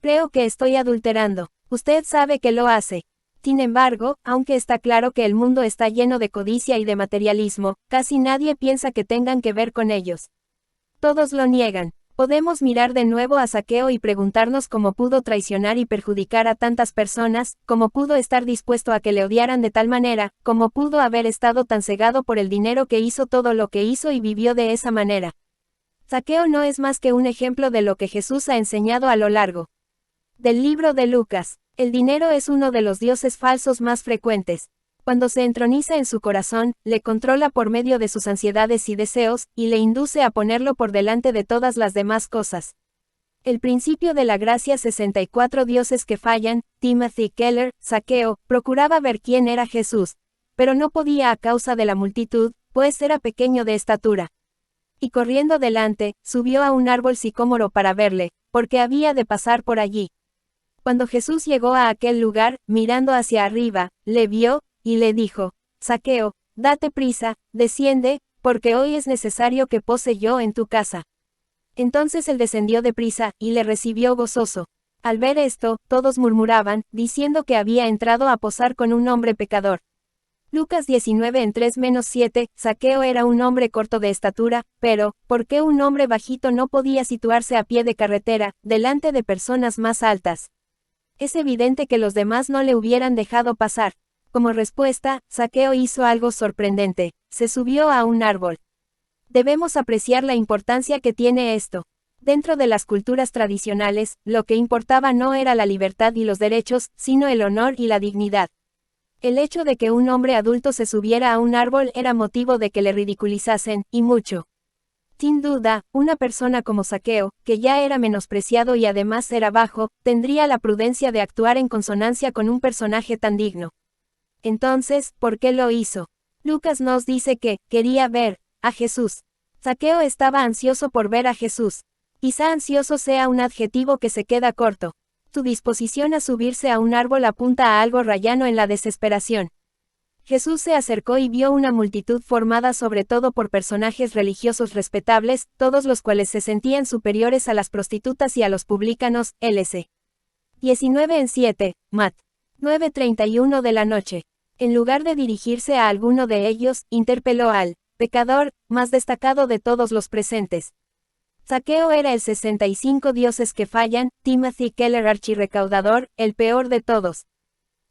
Creo que estoy adulterando. Usted sabe que lo hace. Sin embargo, aunque está claro que el mundo está lleno de codicia y de materialismo, casi nadie piensa que tengan que ver con ellos. Todos lo niegan. Podemos mirar de nuevo a Zaqueo y preguntarnos cómo pudo traicionar y perjudicar a tantas personas, cómo pudo estar dispuesto a que le odiaran de tal manera, cómo pudo haber estado tan cegado por el dinero que hizo todo lo que hizo y vivió de esa manera. Zaqueo no es más que un ejemplo de lo que Jesús ha enseñado a lo largo del libro de Lucas. El dinero es uno de los dioses falsos más frecuentes. Cuando se entroniza en su corazón, le controla por medio de sus ansiedades y deseos, y le induce a ponerlo por delante de todas las demás cosas. El principio de la gracia 64 dioses que fallan, Timothy Keller, Zaqueo, procuraba ver quién era Jesús, pero no podía a causa de la multitud, pues era pequeño de estatura. Y corriendo delante, subió a un árbol sicómoro para verle, porque había de pasar por allí. Cuando Jesús llegó a aquel lugar, mirando hacia arriba, le vio, y le dijo, Zaqueo, date prisa, desciende, porque hoy es necesario que pose yo en tu casa. Entonces él descendió de prisa, y le recibió gozoso. Al ver esto, todos murmuraban, diciendo que había entrado a posar con un hombre pecador. Lucas 19 en 3-7, Zaqueo era un hombre corto de estatura, pero, ¿por qué un hombre bajito no podía situarse a pie de carretera, delante de personas más altas? Es evidente que los demás no le hubieran dejado pasar. Como respuesta, Zaqueo hizo algo sorprendente, se subió a un árbol. Debemos apreciar la importancia que tiene esto. Dentro de las culturas tradicionales, lo que importaba no era la libertad y los derechos, sino el honor y la dignidad. El hecho de que un hombre adulto se subiera a un árbol era motivo de que le ridiculizasen, y mucho. Sin duda, una persona como Zaqueo, que ya era menospreciado y además era bajo, tendría la prudencia de actuar en consonancia con un personaje tan digno. Entonces, ¿por qué lo hizo? Lucas nos dice que, quería ver a Jesús. Zaqueo estaba ansioso por ver a Jesús. Quizá ansioso sea un adjetivo que se queda corto. Su disposición a subirse a un árbol apunta a algo rayano en la desesperación. Jesús se acercó y vio una multitud formada sobre todo por personajes religiosos respetables, todos los cuales se sentían superiores a las prostitutas y a los publicanos, LC. 19 en 7, Mat. 9:31 de la noche. En lugar de dirigirse a alguno de ellos, interpeló al pecador más destacado de todos los presentes. Zaqueo era el 65 dioses que fallan, Timothy Keller archirrecaudador, el peor de todos.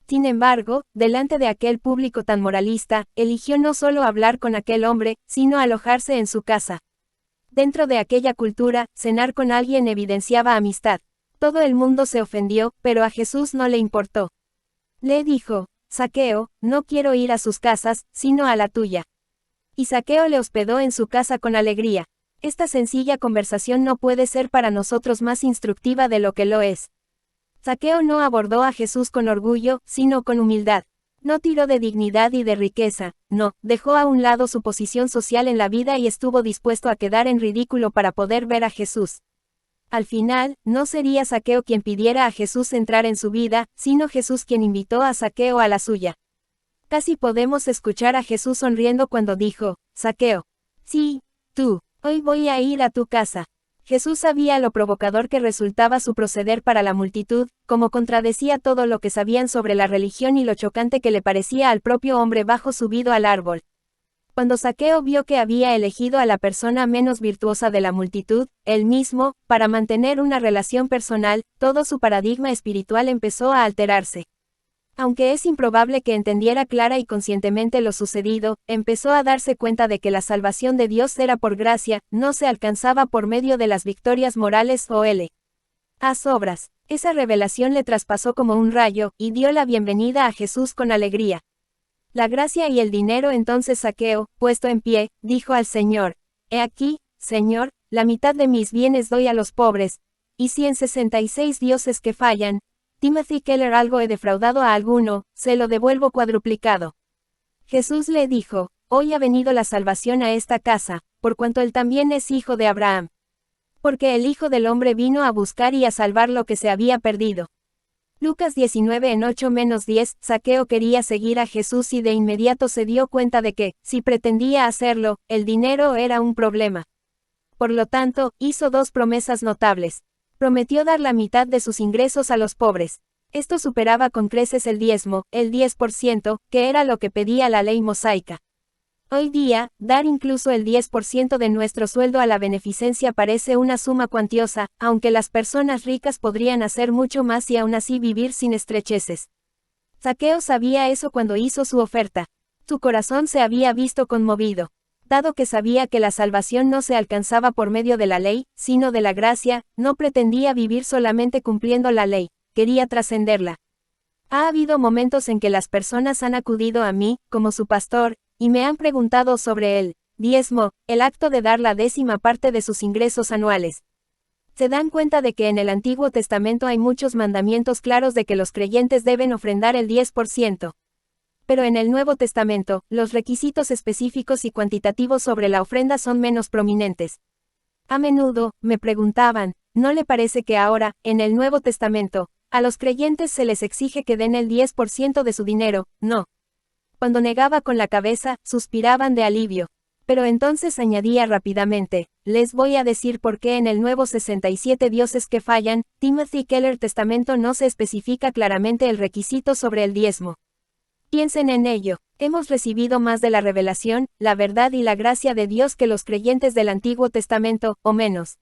Sin embargo, delante de aquel público tan moralista, eligió no solo hablar con aquel hombre, sino alojarse en su casa. Dentro de aquella cultura, cenar con alguien evidenciaba amistad. Todo el mundo se ofendió, pero a Jesús no le importó. Le dijo, Zaqueo, no quiero ir a sus casas, sino a la tuya. Y Zaqueo le hospedó en su casa con alegría. Esta sencilla conversación no puede ser para nosotros más instructiva de lo que lo es. Zaqueo no abordó a Jesús con orgullo, sino con humildad. No tiró de dignidad y de riqueza, no, dejó a un lado su posición social en la vida y estuvo dispuesto a quedar en ridículo para poder ver a Jesús. Al final, no sería Zaqueo quien pidiera a Jesús entrar en su vida, sino Jesús quien invitó a Zaqueo a la suya. Casi podemos escuchar a Jesús sonriendo cuando dijo, Zaqueo, sí, tú, hoy voy a ir a tu casa. Jesús sabía lo provocador que resultaba su proceder para la multitud, como contradecía todo lo que sabían sobre la religión y lo chocante que le parecía al propio hombre bajo subido al árbol. Cuando Zaqueo vio que había elegido a la persona menos virtuosa de la multitud, él mismo, para mantener una relación personal, todo su paradigma espiritual empezó a alterarse. Aunque es improbable que entendiera clara y conscientemente lo sucedido, empezó a darse cuenta de que la salvación de Dios era por gracia, no se alcanzaba por medio de las victorias morales o las obras. Esa revelación le traspasó como un rayo, y dio la bienvenida a Jesús con alegría. La gracia y el dinero. Entonces Zaqueo, puesto en pie, dijo al Señor: He aquí, Señor, la mitad de mis bienes doy a los pobres, y si en 66 dioses que fallan, Timothy Keller, algo he defraudado a alguno, se lo devuelvo cuadruplicado. Jesús le dijo: Hoy ha venido la salvación a esta casa, por cuanto él también es hijo de Abraham. Porque el Hijo del Hombre vino a buscar y a salvar lo que se había perdido. Lucas 19 en 8-10, Zaqueo quería seguir a Jesús y de inmediato se dio cuenta de que, si pretendía hacerlo, el dinero era un problema. Por lo tanto, hizo dos promesas notables. Prometió dar la mitad de sus ingresos a los pobres. Esto superaba con creces el diezmo, el 10%, que era lo que pedía la ley mosaica. Hoy día, dar incluso el 10% de nuestro sueldo a la beneficencia parece una suma cuantiosa, aunque las personas ricas podrían hacer mucho más y aún así vivir sin estrecheces. Zaqueo sabía eso cuando hizo su oferta. Su corazón se había visto conmovido. Dado que sabía que la salvación no se alcanzaba por medio de la ley, sino de la gracia, no pretendía vivir solamente cumpliendo la ley, quería trascenderla. Ha habido momentos en que las personas han acudido a mí, como su pastor, y me han preguntado sobre el diezmo, el acto de dar la 10ª parte de sus ingresos anuales. Se dan cuenta de que en el Antiguo Testamento hay muchos mandamientos claros de que los creyentes deben ofrendar el 10%. Pero en el Nuevo Testamento, los requisitos específicos y cuantitativos sobre la ofrenda son menos prominentes. A menudo, me preguntaban, ¿no le parece que ahora, en el Nuevo Testamento, a los creyentes se les exige que den el 10% de su dinero? No. Cuando negaba con la cabeza, suspiraban de alivio. Pero entonces añadía rápidamente: les voy a decir por qué en el Nuevo 67 dioses que fallan, Timothy Keller Testamento no se especifica claramente el requisito sobre el diezmo. Piensen en ello. Hemos recibido más de la revelación, la verdad y la gracia de Dios que los creyentes del Antiguo Testamento, o menos.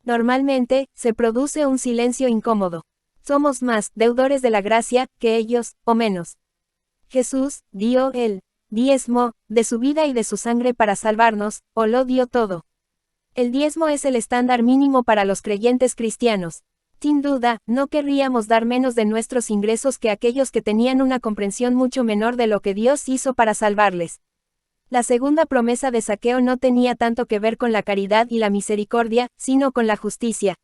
Normalmente, se produce un silencio incómodo. Somos más deudores de la gracia que ellos, o menos. Jesús dio el diezmo de su vida y de su sangre para salvarnos, o lo dio todo. El diezmo es el estándar mínimo para los creyentes cristianos. Sin duda, no querríamos dar menos de nuestros ingresos que aquellos que tenían una comprensión mucho menor de lo que Dios hizo para salvarles. La segunda promesa de Zaqueo no tenía tanto que ver con la caridad y la misericordia, sino con la justicia.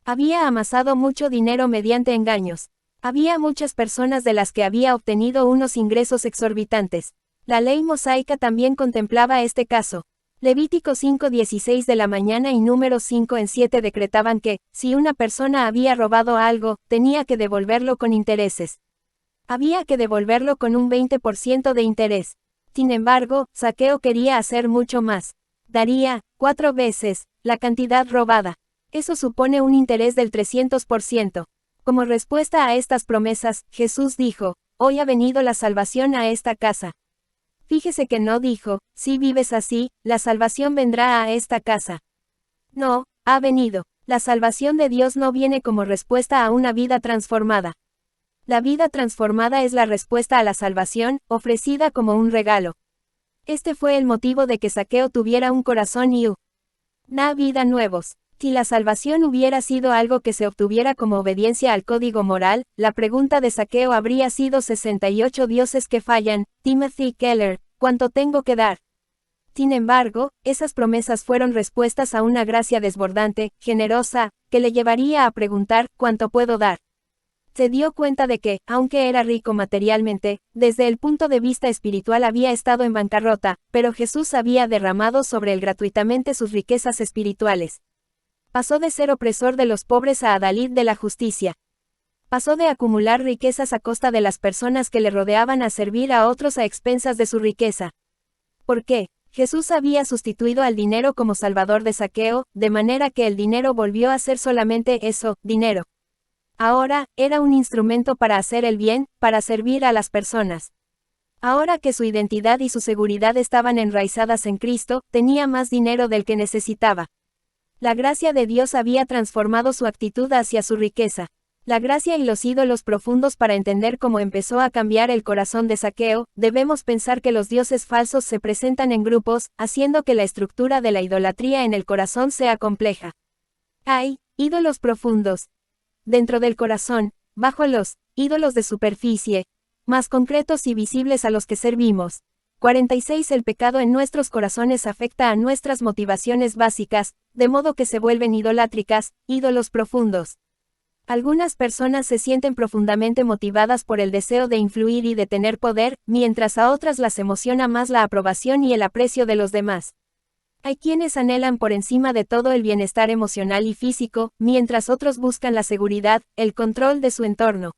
Había amasado mucho dinero mediante engaños. Había muchas personas de las que había obtenido unos ingresos exorbitantes. La ley mosaica también contemplaba este caso. Levítico 5:16 de la mañana y Números 5:7 decretaban que, si una persona había robado algo, tenía que devolverlo con intereses. Había que devolverlo con un 20% de interés. Sin embargo, Zaqueo quería hacer mucho más. Daría 4 veces la cantidad robada. Eso supone un interés del 300%. Como respuesta a estas promesas, Jesús dijo: hoy ha venido la salvación a esta casa. Fíjese que no dijo: si vives así, la salvación vendrá a esta casa. No, ha venido. La salvación de Dios no viene como respuesta a una vida transformada. La vida transformada es la respuesta a la salvación, ofrecida como un regalo. Este fue el motivo de que Zaqueo tuviera un corazón y una vida nuevos. Si la salvación hubiera sido algo que se obtuviera como obediencia al código moral, la pregunta de Zaqueo habría sido: 68 dioses que fallan, Timothy Keller, ¿cuánto tengo que dar? Sin embargo, esas promesas fueron respuestas a una gracia desbordante, generosa, que le llevaría a preguntar: ¿cuánto puedo dar? Se dio cuenta de que, aunque era rico materialmente, desde el punto de vista espiritual había estado en bancarrota, pero Jesús había derramado sobre él gratuitamente sus riquezas espirituales. Pasó de ser opresor de los pobres a adalid de la justicia. Pasó de acumular riquezas a costa de las personas que le rodeaban a servir a otros a expensas de su riqueza. ¿Por qué? Jesús había sustituido al dinero como salvador de Zaqueo, de manera que el dinero volvió a ser solamente eso, dinero. Ahora, era un instrumento para hacer el bien, para servir a las personas. Ahora que su identidad y su seguridad estaban enraizadas en Cristo, tenía más dinero del que necesitaba. La gracia de Dios había transformado su actitud hacia su riqueza. La gracia y los ídolos profundos. Para entender cómo empezó a cambiar el corazón de Zaqueo, debemos pensar que los dioses falsos se presentan en grupos, haciendo que la estructura de la idolatría en el corazón sea compleja. Hay ídolos profundos dentro del corazón, bajo los ídolos de superficie, más concretos y visibles a los que servimos. 46. El pecado en nuestros corazones afecta a nuestras motivaciones básicas, de modo que se vuelven idolátricas, ídolos profundos. Algunas personas se sienten profundamente motivadas por el deseo de influir y de tener poder, mientras a otras las emociona más la aprobación y el aprecio de los demás. Hay quienes anhelan por encima de todo el bienestar emocional y físico, mientras otros buscan la seguridad, el control de su entorno.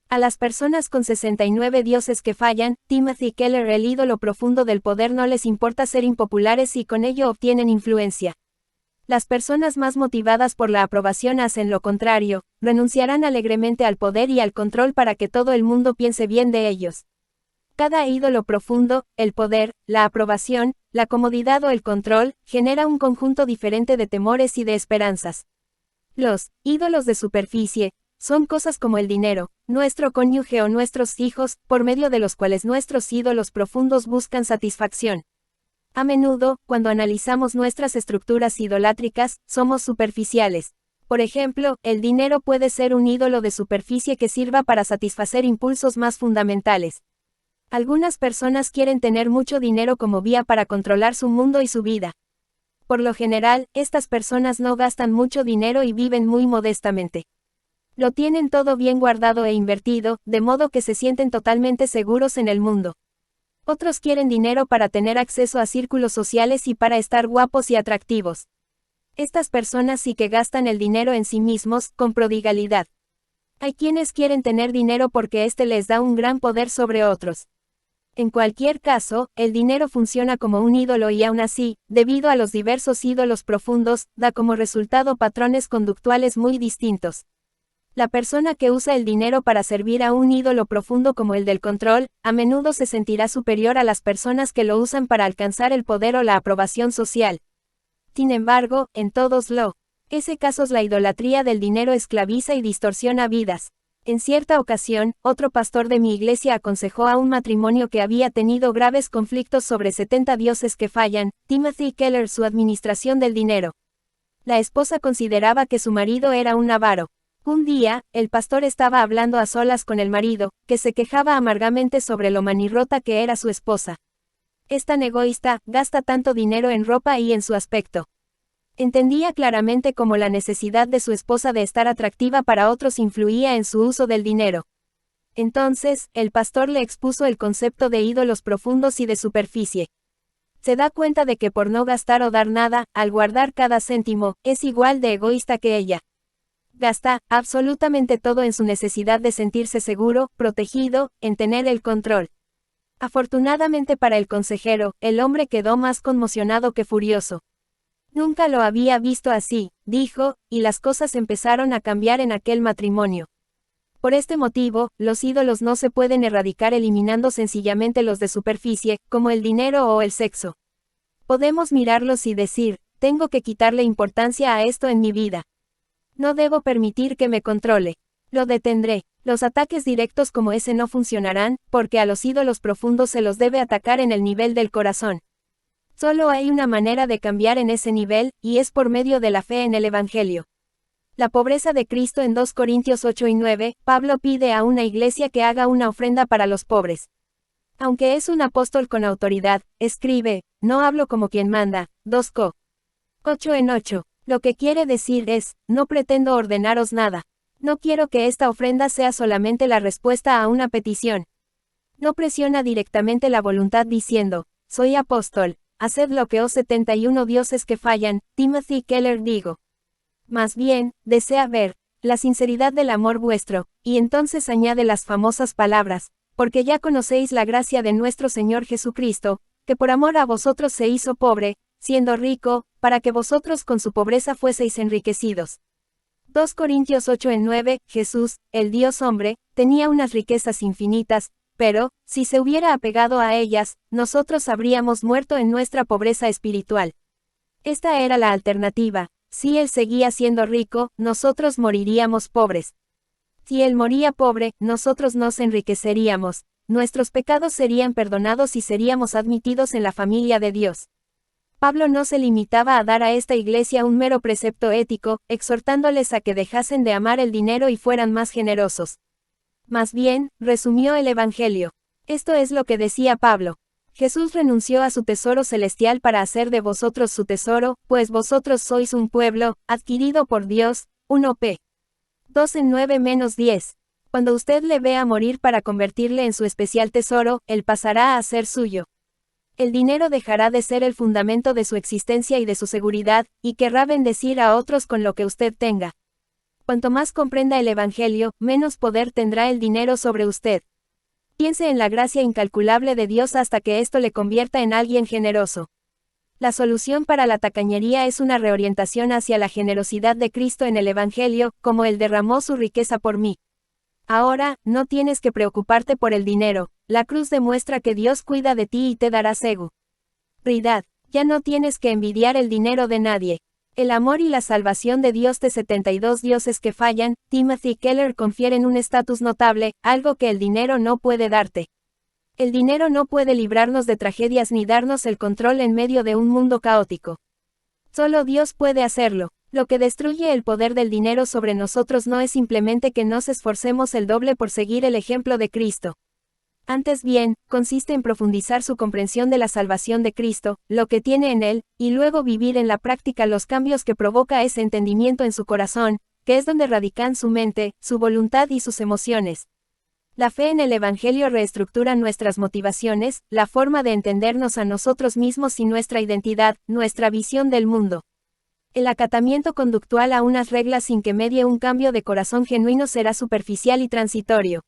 A las personas con 69 dioses que fallan, Timothy Keller, el ídolo profundo del poder, no les importa ser impopulares y con ello obtienen influencia. Las personas más motivadas por la aprobación hacen lo contrario, renunciarán alegremente al poder y al control para que todo el mundo piense bien de ellos. Cada ídolo profundo, el poder, la aprobación, la comodidad o el control, genera un conjunto diferente de temores y de esperanzas. Los ídolos de superficie son cosas como el dinero, nuestro cónyuge o nuestros hijos, por medio de los cuales nuestros ídolos profundos buscan satisfacción. A menudo, cuando analizamos nuestras estructuras idolátricas, somos superficiales. Por ejemplo, el dinero puede ser un ídolo de superficie que sirva para satisfacer impulsos más fundamentales. Algunas personas quieren tener mucho dinero como vía para controlar su mundo y su vida. Por lo general, estas personas no gastan mucho dinero y viven muy modestamente. Lo tienen todo bien guardado e invertido, de modo que se sienten totalmente seguros en el mundo. Otros quieren dinero para tener acceso a círculos sociales y para estar guapos y atractivos. Estas personas sí que gastan el dinero en sí mismos, con prodigalidad. Hay quienes quieren tener dinero porque este les da un gran poder sobre otros. En cualquier caso, el dinero funciona como un ídolo y aún así, debido a los diversos ídolos profundos, da como resultado patrones conductuales muy distintos. La persona que usa el dinero para servir a un ídolo profundo como el del control, a menudo se sentirá superior a las personas que lo usan para alcanzar el poder o la aprobación social. Sin embargo, en todos ese casos la idolatría del dinero esclaviza y distorsiona vidas. En cierta ocasión, otro pastor de mi iglesia aconsejó a un matrimonio que había tenido graves conflictos sobre 70 dioses que fallan, Timothy Keller, su administración del dinero. La esposa consideraba que su marido era un avaro. Un día, el pastor estaba hablando a solas con el marido, que se quejaba amargamente sobre lo manirrota que era su esposa. Es tan egoísta, gasta tanto dinero en ropa y en su aspecto. Entendía claramente cómo la necesidad de su esposa de estar atractiva para otros influía en su uso del dinero. Entonces, el pastor le expuso el concepto de ídolos profundos y de superficie. Se da cuenta de que por no gastar o dar nada, al guardar cada céntimo, es igual de egoísta que ella. Gasta absolutamente todo en su necesidad de sentirse seguro, protegido, en tener el control. Afortunadamente para el consejero, el hombre quedó más conmocionado que furioso. Nunca lo había visto así, dijo, y las cosas empezaron a cambiar en aquel matrimonio. Por este motivo, los ídolos no se pueden erradicar eliminando sencillamente los de superficie, como el dinero o el sexo. Podemos mirarlos y decir, tengo que quitarle importancia a esto en mi vida. No debo permitir que me controle. Lo detendré. Los ataques directos como ese no funcionarán, porque a los ídolos profundos se los debe atacar en el nivel del corazón. Solo hay una manera de cambiar en ese nivel, y es por medio de la fe en el Evangelio. La pobreza de Cristo. En 2 Corintios 8 y 9, Pablo pide a una iglesia que haga una ofrenda para los pobres. Aunque es un apóstol con autoridad, escribe, no hablo como quien manda, 2 Co. 8 en 8. Lo que quiere decir es, no pretendo ordenaros nada. No quiero que esta ofrenda sea solamente la respuesta a una petición. No presiona directamente la voluntad diciendo, soy apóstol, haced lo que os 71 dioses que fallan, Timothy Keller digo. Más bien, desea ver la sinceridad del amor vuestro, y entonces añade las famosas palabras, porque ya conocéis la gracia de nuestro Señor Jesucristo, que por amor a vosotros se hizo pobre, siendo rico, para que vosotros con su pobreza fueseis enriquecidos. 2 Corintios 8 en 9, Jesús, el Dios hombre, tenía unas riquezas infinitas, pero, si se hubiera apegado a ellas, nosotros habríamos muerto en nuestra pobreza espiritual. Esta era la alternativa, si él seguía siendo rico, nosotros moriríamos pobres. Si él moría pobre, nosotros nos enriqueceríamos, nuestros pecados serían perdonados y seríamos admitidos en la familia de Dios. Pablo no se limitaba a dar a esta iglesia un mero precepto ético, exhortándoles a que dejasen de amar el dinero y fueran más generosos. Más bien, resumió el Evangelio. Esto es lo que decía Pablo. Jesús renunció a su tesoro celestial para hacer de vosotros su tesoro, pues vosotros sois un pueblo, adquirido por Dios, 1 P. 2 en 9-10. Cuando usted le vea morir para convertirle en su especial tesoro, él pasará a ser suyo. El dinero dejará de ser el fundamento de su existencia y de su seguridad, y querrá bendecir a otros con lo que usted tenga. Cuanto más comprenda el Evangelio, menos poder tendrá el dinero sobre usted. Piense en la gracia incalculable de Dios hasta que esto le convierta en alguien generoso. La solución para la tacañería es una reorientación hacia la generosidad de Cristo en el Evangelio, como Él derramó su riqueza por mí. Ahora, no tienes que preocuparte por el dinero, la cruz demuestra que Dios cuida de ti y te dará seguridad. Ya no tienes que envidiar el dinero de nadie. El amor y la salvación de Dios de 72 dioses que fallan, Timothy Keller confieren un estatus notable, algo que el dinero no puede darte. El dinero no puede librarnos de tragedias ni darnos el control en medio de un mundo caótico. Solo Dios puede hacerlo. Lo que destruye el poder del dinero sobre nosotros no es simplemente que nos esforcemos el doble por seguir el ejemplo de Cristo. Antes bien, consiste en profundizar su comprensión de la salvación de Cristo, lo que tiene en él, y luego vivir en la práctica los cambios que provoca ese entendimiento en su corazón, que es donde radican su mente, su voluntad y sus emociones. La fe en el Evangelio reestructura nuestras motivaciones, la forma de entendernos a nosotros mismos y nuestra identidad, nuestra visión del mundo. El acatamiento conductual a unas reglas sin que medie un cambio de corazón genuino será superficial y transitorio.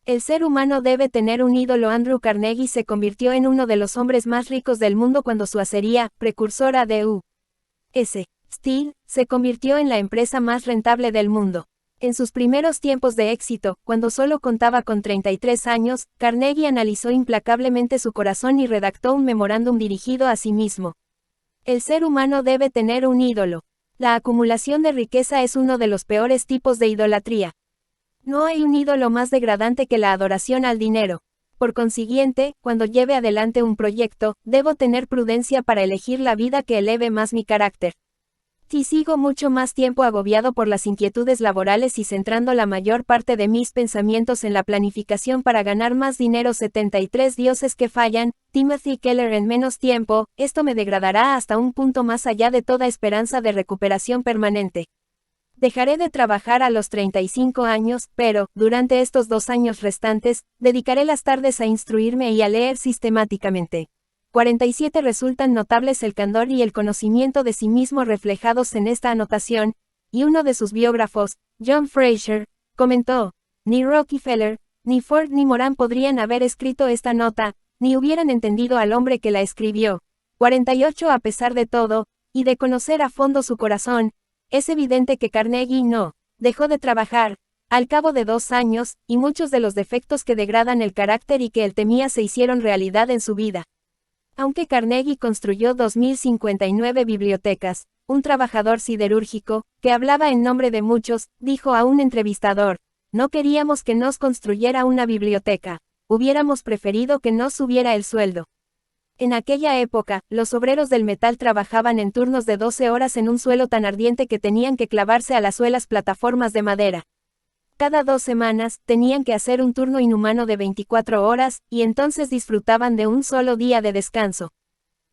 El ser humano debe tener un ídolo. Andrew Carnegie se convirtió en uno de los hombres más ricos del mundo cuando su acería, precursora de U.S. Steel, se convirtió en la empresa más rentable del mundo. En sus primeros tiempos de éxito, cuando solo contaba con 33 años, Carnegie analizó implacablemente su corazón y redactó un memorándum dirigido a sí mismo. El ser humano debe tener un ídolo. La acumulación de riqueza es uno de los peores tipos de idolatría. No hay un ídolo más degradante que la adoración al dinero. Por consiguiente, cuando lleve adelante un proyecto, debo tener prudencia para elegir la vida que eleve más mi carácter. Si sigo mucho más tiempo agobiado por las inquietudes laborales y centrando la mayor parte de mis pensamientos en la planificación para ganar más dinero, 73 dioses que fallan, Timothy Keller, en menos tiempo, esto me degradará hasta un punto más allá de toda esperanza de recuperación permanente. Dejaré de trabajar a los 35 años, pero, durante estos 2 años restantes, dedicaré las tardes a instruirme y a leer sistemáticamente. 47 Resultan notables el candor y el conocimiento de sí mismo reflejados en esta anotación, y uno de sus biógrafos, John Fraser, comentó: ni Rockefeller, ni Ford ni Moran podrían haber escrito esta nota, ni hubieran entendido al hombre que la escribió. 48 A pesar de todo, y de conocer a fondo su corazón, es evidente que Carnegie no dejó de trabajar. Al cabo de 2 años, y muchos de los defectos que degradan el carácter y que él temía se hicieron realidad en su vida. Aunque Carnegie construyó 2059 bibliotecas, un trabajador siderúrgico, que hablaba en nombre de muchos, dijo a un entrevistador: no queríamos que nos construyera una biblioteca, hubiéramos preferido que nos subiera el sueldo. En aquella época, los obreros del metal trabajaban en turnos de 12 horas en un suelo tan ardiente que tenían que clavarse a las suelas plataformas de madera. Cada 2 semanas, tenían que hacer un turno inhumano de 24 horas, y entonces disfrutaban de un solo día de descanso.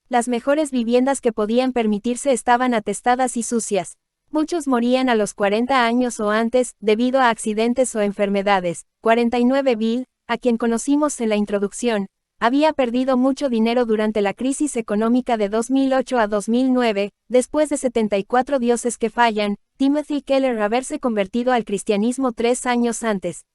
Las mejores viviendas que podían permitirse estaban atestadas y sucias. Muchos morían a los 40 años o antes, debido a accidentes o enfermedades. 49 Bill, a quien conocimos en la introducción, había perdido mucho dinero durante la crisis económica de 2008 a 2009, después de 74 dioses que fallan, Timothy Keller haberse convertido al cristianismo 3 años antes.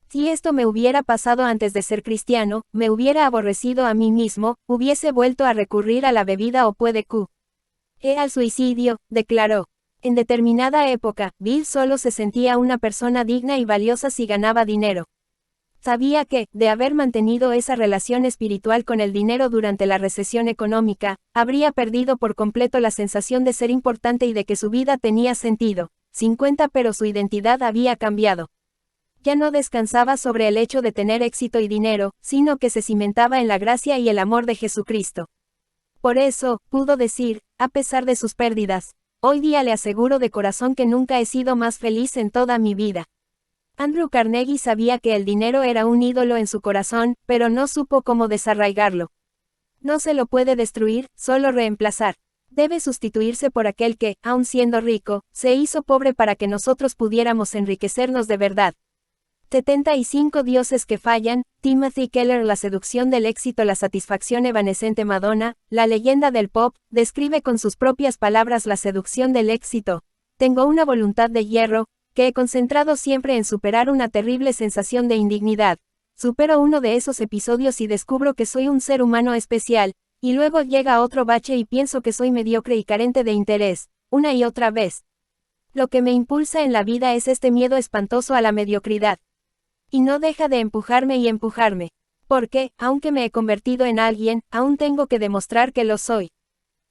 Si esto me hubiera pasado antes de ser cristiano, me hubiera aborrecido a mí mismo, hubiese vuelto a recurrir a la bebida o puede que al suicidio, declaró. En determinada época, Bill solo se sentía una persona digna y valiosa si ganaba dinero. Sabía que, de haber mantenido esa relación espiritual con el dinero durante la recesión económica, habría perdido por completo la sensación de ser importante y de que su vida tenía sentido. 50 Pero su identidad había cambiado. Ya no descansaba sobre el hecho de tener éxito y dinero, sino que se cimentaba en la gracia y el amor de Jesucristo. Por eso, pudo decir, a pesar de sus pérdidas, hoy día le aseguro de corazón que nunca he sido más feliz en toda mi vida. Andrew Carnegie sabía que el dinero era un ídolo en su corazón, pero no supo cómo desarraigarlo. No se lo puede destruir, solo reemplazar. Debe sustituirse por aquel que, aun siendo rico, se hizo pobre para que nosotros pudiéramos enriquecernos de verdad. 75 dioses que fallan, Timothy Keller. La seducción del éxito. La satisfacción evanescente. Madonna, la leyenda del pop, describe con sus propias palabras la seducción del éxito. Tengo una voluntad de hierro, que he concentrado siempre en superar una terrible sensación de indignidad. Supero uno de esos episodios y descubro que soy un ser humano especial, y luego llega otro bache y pienso que soy mediocre y carente de interés, una y otra vez. Lo que me impulsa en la vida es este miedo espantoso a la mediocridad. Y no deja de empujarme y empujarme. Porque, aunque me he convertido en alguien, aún tengo que demostrar que lo soy.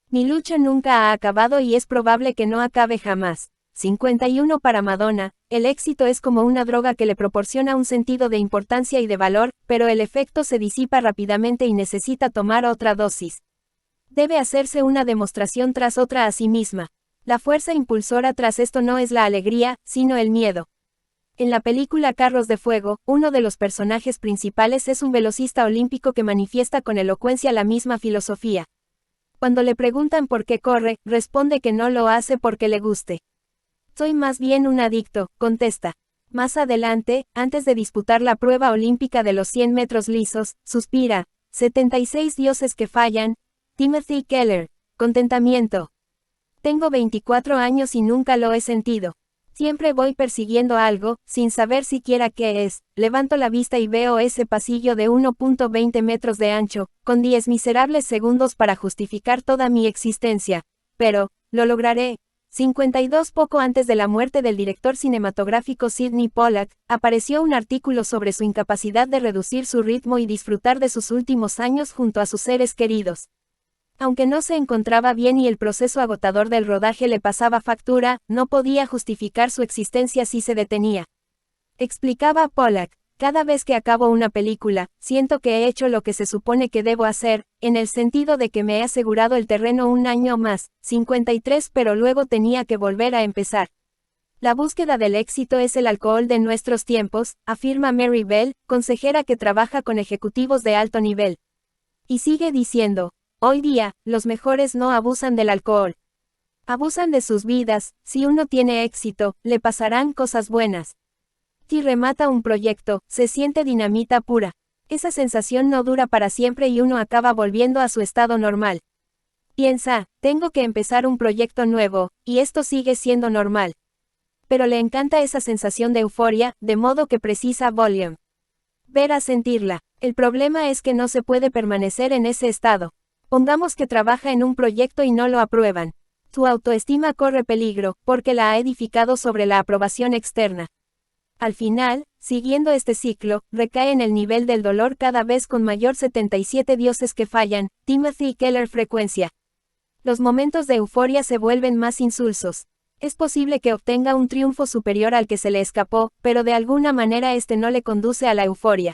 Mi lucha nunca ha acabado y es probable que no acabe jamás. 51 Para Madonna, el éxito es como una droga que le proporciona un sentido de importancia y de valor, pero el efecto se disipa rápidamente y necesita tomar otra dosis. Debe hacerse una demostración tras otra a sí misma. La fuerza impulsora tras esto no es la alegría, sino el miedo. En la película Carros de Fuego, uno de los personajes principales es un velocista olímpico que manifiesta con elocuencia la misma filosofía. Cuando le preguntan por qué corre, responde que no lo hace porque le guste. Soy más bien un adicto, contesta. Más adelante, antes de disputar la prueba olímpica de los 100 metros lisos, suspira, 76 dioses que fallan, Timothy Keller, contentamiento. Tengo 24 años y nunca lo he sentido. Siempre voy persiguiendo algo, sin saber siquiera qué es. Levanto la vista y veo ese pasillo de 1.20 metros de ancho, con 10 miserables segundos para justificar toda mi existencia. Pero, lo lograré. 52 Poco antes de la muerte del director cinematográfico Sidney Pollack, apareció un artículo sobre su incapacidad de reducir su ritmo y disfrutar de sus últimos años junto a sus seres queridos. Aunque no se encontraba bien y el proceso agotador del rodaje le pasaba factura, no podía justificar su existencia si se detenía. Explicaba Pollack, cada vez que acabo una película, siento que he hecho lo que se supone que debo hacer, en el sentido de que me he asegurado el terreno un año más, 53, pero luego tenía que volver a empezar. La búsqueda del éxito es el alcohol de nuestros tiempos, afirma Mary Bell, consejera que trabaja con ejecutivos de alto nivel. Y sigue diciendo, hoy día, los mejores no abusan del alcohol. Abusan de sus vidas. Si uno tiene éxito, le pasarán cosas buenas. Si remata un proyecto, se siente dinamita pura. Esa sensación no dura para siempre y uno acaba volviendo a su estado normal. Piensa, tengo que empezar un proyecto nuevo, y esto sigue siendo normal. Pero le encanta esa sensación de euforia, de modo que precisa volume. Ver a sentirla. El problema es que no se puede permanecer en ese estado. Pongamos que trabaja en un proyecto y no lo aprueban. Su autoestima corre peligro, porque la ha edificado sobre la aprobación externa. Al final, siguiendo este ciclo, recae en el nivel del dolor cada vez con mayor. 77 dioses que fallan, Timothy Keller. Frecuencia. Los momentos de euforia se vuelven más insulsos. Es posible que obtenga un triunfo superior al que se le escapó, pero de alguna manera este no le conduce a la euforia.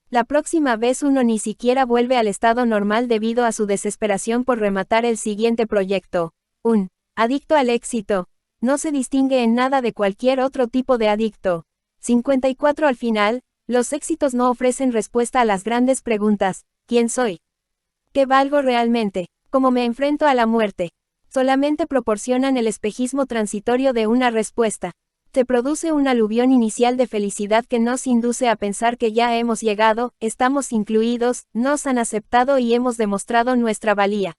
La próxima vez uno ni siquiera vuelve al estado normal debido a su desesperación por rematar el siguiente proyecto. Un adicto al éxito no se distingue en nada de cualquier otro tipo de adicto. 54 Al final, los éxitos no ofrecen respuesta a las grandes preguntas: ¿quién soy? ¿Qué valgo realmente? ¿Cómo me enfrento a la muerte? Solamente proporcionan el espejismo transitorio de una respuesta. Se produce un aluvión inicial de felicidad que nos induce a pensar que ya hemos llegado, estamos incluidos, nos han aceptado y hemos demostrado nuestra valía.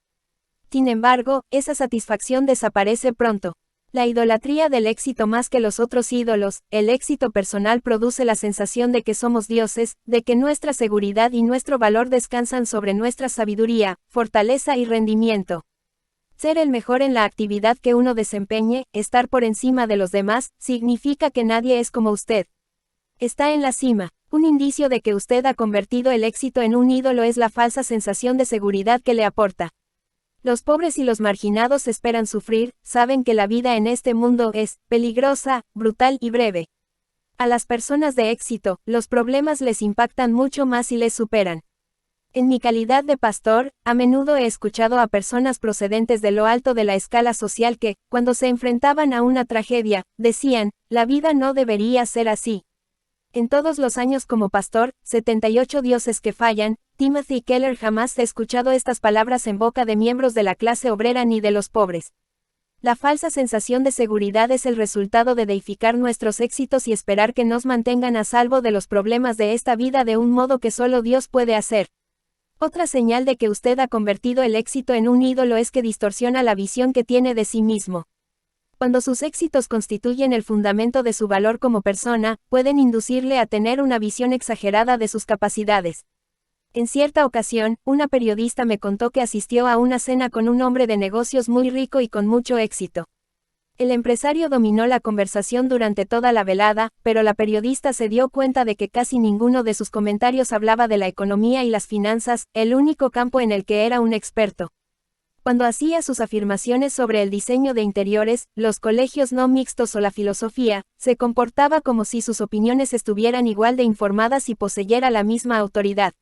Sin embargo, esa satisfacción desaparece pronto. La idolatría del éxito más que los otros ídolos, el éxito personal produce la sensación de que somos dioses, de que nuestra seguridad y nuestro valor descansan sobre nuestra sabiduría, fortaleza y rendimiento. Ser el mejor en la actividad que uno desempeñe, estar por encima de los demás, significa que nadie es como usted. Está en la cima. Un indicio de que usted ha convertido el éxito en un ídolo es la falsa sensación de seguridad que le aporta. Los pobres y los marginados esperan sufrir, saben que la vida en este mundo es peligrosa, brutal y breve. A las personas de éxito, los problemas les impactan mucho más y les superan. En mi calidad de pastor, a menudo he escuchado a personas procedentes de lo alto de la escala social que, cuando se enfrentaban a una tragedia, decían, la vida no debería ser así. En todos los años como pastor, 78 dioses que fallan, Timothy Keller jamás ha escuchado estas palabras en boca de miembros de la clase obrera ni de los pobres. La falsa sensación de seguridad es el resultado de deificar nuestros éxitos y esperar que nos mantengan a salvo de los problemas de esta vida de un modo que solo Dios puede hacer. Otra señal de que usted ha convertido el éxito en un ídolo es que distorsiona la visión que tiene de sí mismo. Cuando sus éxitos constituyen el fundamento de su valor como persona, pueden inducirle a tener una visión exagerada de sus capacidades. En cierta ocasión, una periodista me contó que asistió a una cena con un hombre de negocios muy rico y con mucho éxito. El empresario dominó la conversación durante toda la velada, pero la periodista se dio cuenta de que casi ninguno de sus comentarios hablaba de la economía y las finanzas, el único campo en el que era un experto. Cuando hacía sus afirmaciones sobre el diseño de interiores, los colegios no mixtos o la filosofía, se comportaba como si sus opiniones estuvieran igual de informadas y poseyera la misma autoridad.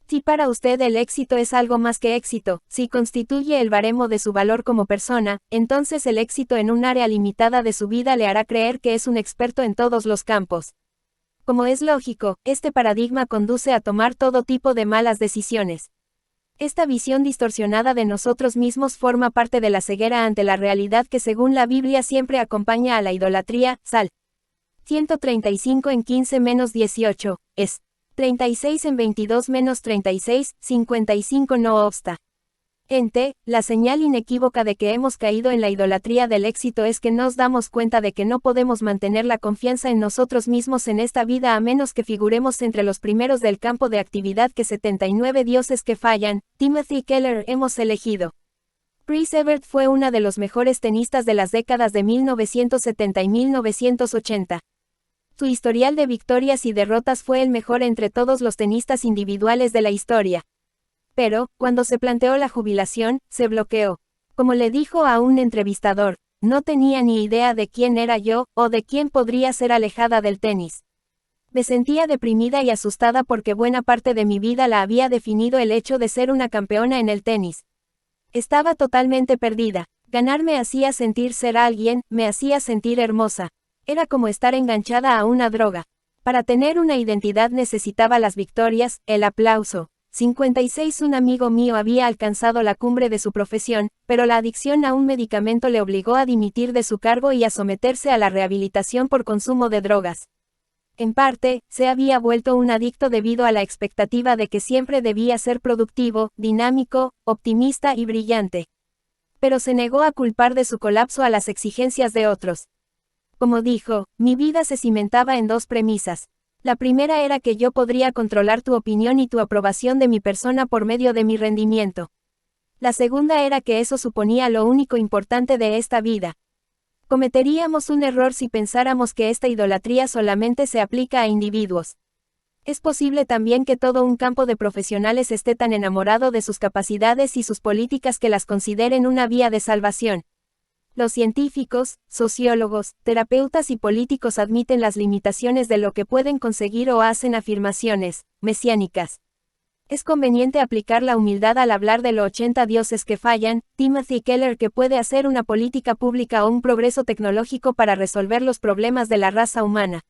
Si para usted el éxito es algo más que éxito, si constituye el baremo de su valor como persona, entonces el éxito en un área limitada de su vida le hará creer que es un experto en todos los campos. Como es lógico, este paradigma conduce a tomar todo tipo de malas decisiones. Esta visión distorsionada de nosotros mismos forma parte de la ceguera ante la realidad que según la Biblia siempre acompaña a la idolatría. Sal. 135 en 15-18, es. 36 en 22-36, 55 no obsta. La señal inequívoca de que hemos caído en la idolatría del éxito es que nos damos cuenta de que no podemos mantener la confianza en nosotros mismos en esta vida a menos que figuremos entre los primeros del campo de actividad que 79 dioses que fallan, Timothy Keller hemos elegido. Chris Evert fue una de los mejores tenistas de las décadas de 1970 y 1980. Su historial de victorias y derrotas fue el mejor entre todos los tenistas individuales de la historia. Pero, cuando se planteó la jubilación, se bloqueó. Como le dijo a un entrevistador, no tenía ni idea de quién era yo, o de quién podría ser alejada del tenis. Me sentía deprimida y asustada porque buena parte de mi vida la había definido el hecho de ser una campeona en el tenis. Estaba totalmente perdida. Ganar me hacía sentir ser alguien, me hacía sentir hermosa. Era como estar enganchada a una droga. Para tener una identidad necesitaba las victorias, el aplauso. 56 Un amigo mío había alcanzado la cumbre de su profesión, pero la adicción a un medicamento le obligó a dimitir de su cargo y a someterse a la rehabilitación por consumo de drogas. En parte, se había vuelto un adicto debido a la expectativa de que siempre debía ser productivo, dinámico, optimista y brillante. Pero se negó a culpar de su colapso a las exigencias de otros. Como dijo, mi vida se cimentaba en dos premisas. La primera era que yo podría controlar tu opinión y tu aprobación de mi persona por medio de mi rendimiento. La segunda era que eso suponía lo único importante de esta vida. Cometeríamos un error si pensáramos que esta idolatría solamente se aplica a individuos. Es posible también que todo un campo de profesionales esté tan enamorado de sus capacidades y sus políticas que las consideren una vía de salvación. Los científicos, sociólogos, terapeutas y políticos admiten las limitaciones de lo que pueden conseguir o hacen afirmaciones mesiánicas. Es conveniente aplicar la humildad al hablar de los 80 dioses que fallan, Timothy Keller que puede hacer una política pública o un progreso tecnológico para resolver los problemas de la raza humana.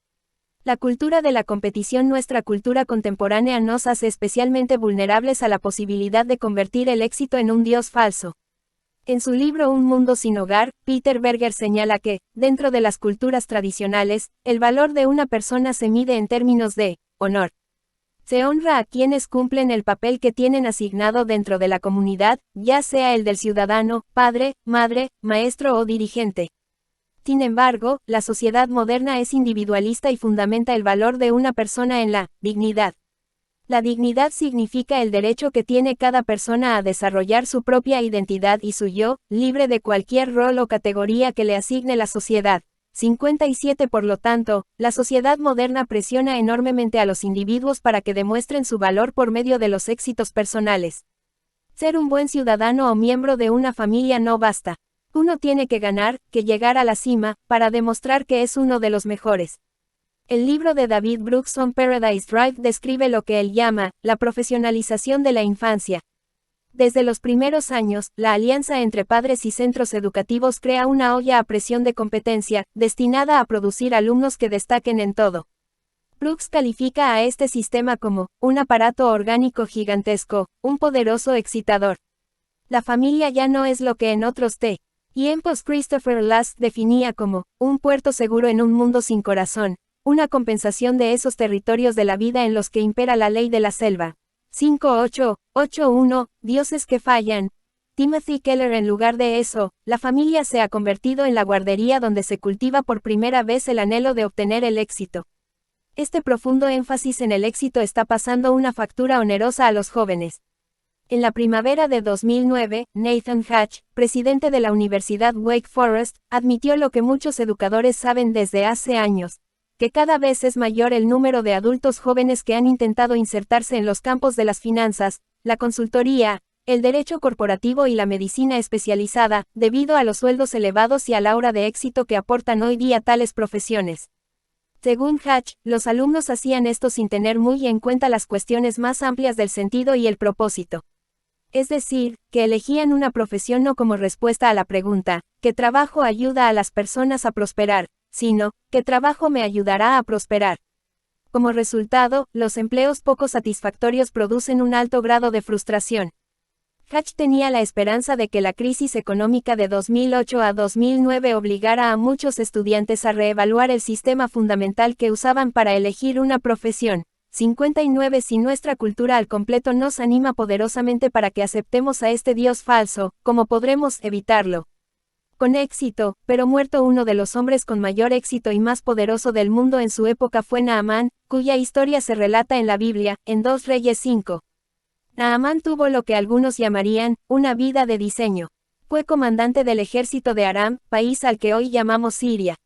La cultura de la competición. Nuestra cultura contemporánea nos hace especialmente vulnerables a la posibilidad de convertir el éxito en un dios falso. En su libro Un mundo sin hogar, Peter Berger señala que, dentro de las culturas tradicionales, el valor de una persona se mide en términos de honor. Se honra a quienes cumplen el papel que tienen asignado dentro de la comunidad, ya sea el del ciudadano, padre, madre, maestro o dirigente. Sin embargo, la sociedad moderna es individualista y fundamenta el valor de una persona en la dignidad. La dignidad significa el derecho que tiene cada persona a desarrollar su propia identidad y su yo, libre de cualquier rol o categoría que le asigne la sociedad. 57 Por lo tanto, la sociedad moderna presiona enormemente a los individuos para que demuestren su valor por medio de los éxitos personales. Ser un buen ciudadano o miembro de una familia no basta. Uno tiene que ganar, que llegar a la cima, para demostrar que es uno de los mejores. El libro de David Brooks on Paradise Drive describe lo que él llama, la profesionalización de la infancia. Desde los primeros años, la alianza entre padres y centros educativos crea una olla a presión de competencia, destinada a producir alumnos que destaquen en todo. Brooks califica a este sistema como, un aparato orgánico gigantesco, un poderoso excitador. La familia ya no es lo que en otros tiempos Christopher Lusk definía como, un puerto seguro en un mundo sin corazón, una compensación de esos territorios de la vida en los que impera la ley de la selva. 5.8.8.1, Dioses que fallan. Timothy Keller. En lugar de eso, la familia se ha convertido en la guardería donde se cultiva por primera vez el anhelo de obtener el éxito. Este profundo énfasis en el éxito está pasando una factura onerosa a los jóvenes. En la primavera de 2009, Nathan Hatch, presidente de la Universidad Wake Forest, admitió lo que muchos educadores saben desde hace años, que cada vez es mayor el número de adultos jóvenes que han intentado insertarse en los campos de las finanzas, la consultoría, el derecho corporativo y la medicina especializada, debido a los sueldos elevados y al aura de éxito que aportan hoy día tales profesiones. Según Hatch, los alumnos hacían esto sin tener muy en cuenta las cuestiones más amplias del sentido y el propósito. Es decir, que elegían una profesión no como respuesta a la pregunta, ¿qué trabajo ayuda a las personas a prosperar?, sino, ¿qué trabajo me ayudará a prosperar? Como resultado, los empleos poco satisfactorios producen un alto grado de frustración. Hatch tenía la esperanza de que la crisis económica de 2008 a 2009 obligara a muchos estudiantes a reevaluar el sistema fundamental que usaban para elegir una profesión. 59. Si nuestra cultura al completo nos anima poderosamente para que aceptemos a este Dios falso, ¿cómo podremos evitarlo? Con éxito, pero muerto. Uno de los hombres con mayor éxito y más poderoso del mundo en su época fue Naamán, cuya historia se relata en la Biblia, en 2 Reyes 5. Naamán tuvo lo que algunos llamarían, una vida de diseño. Fue comandante del ejército de Aram, país al que hoy llamamos Siria.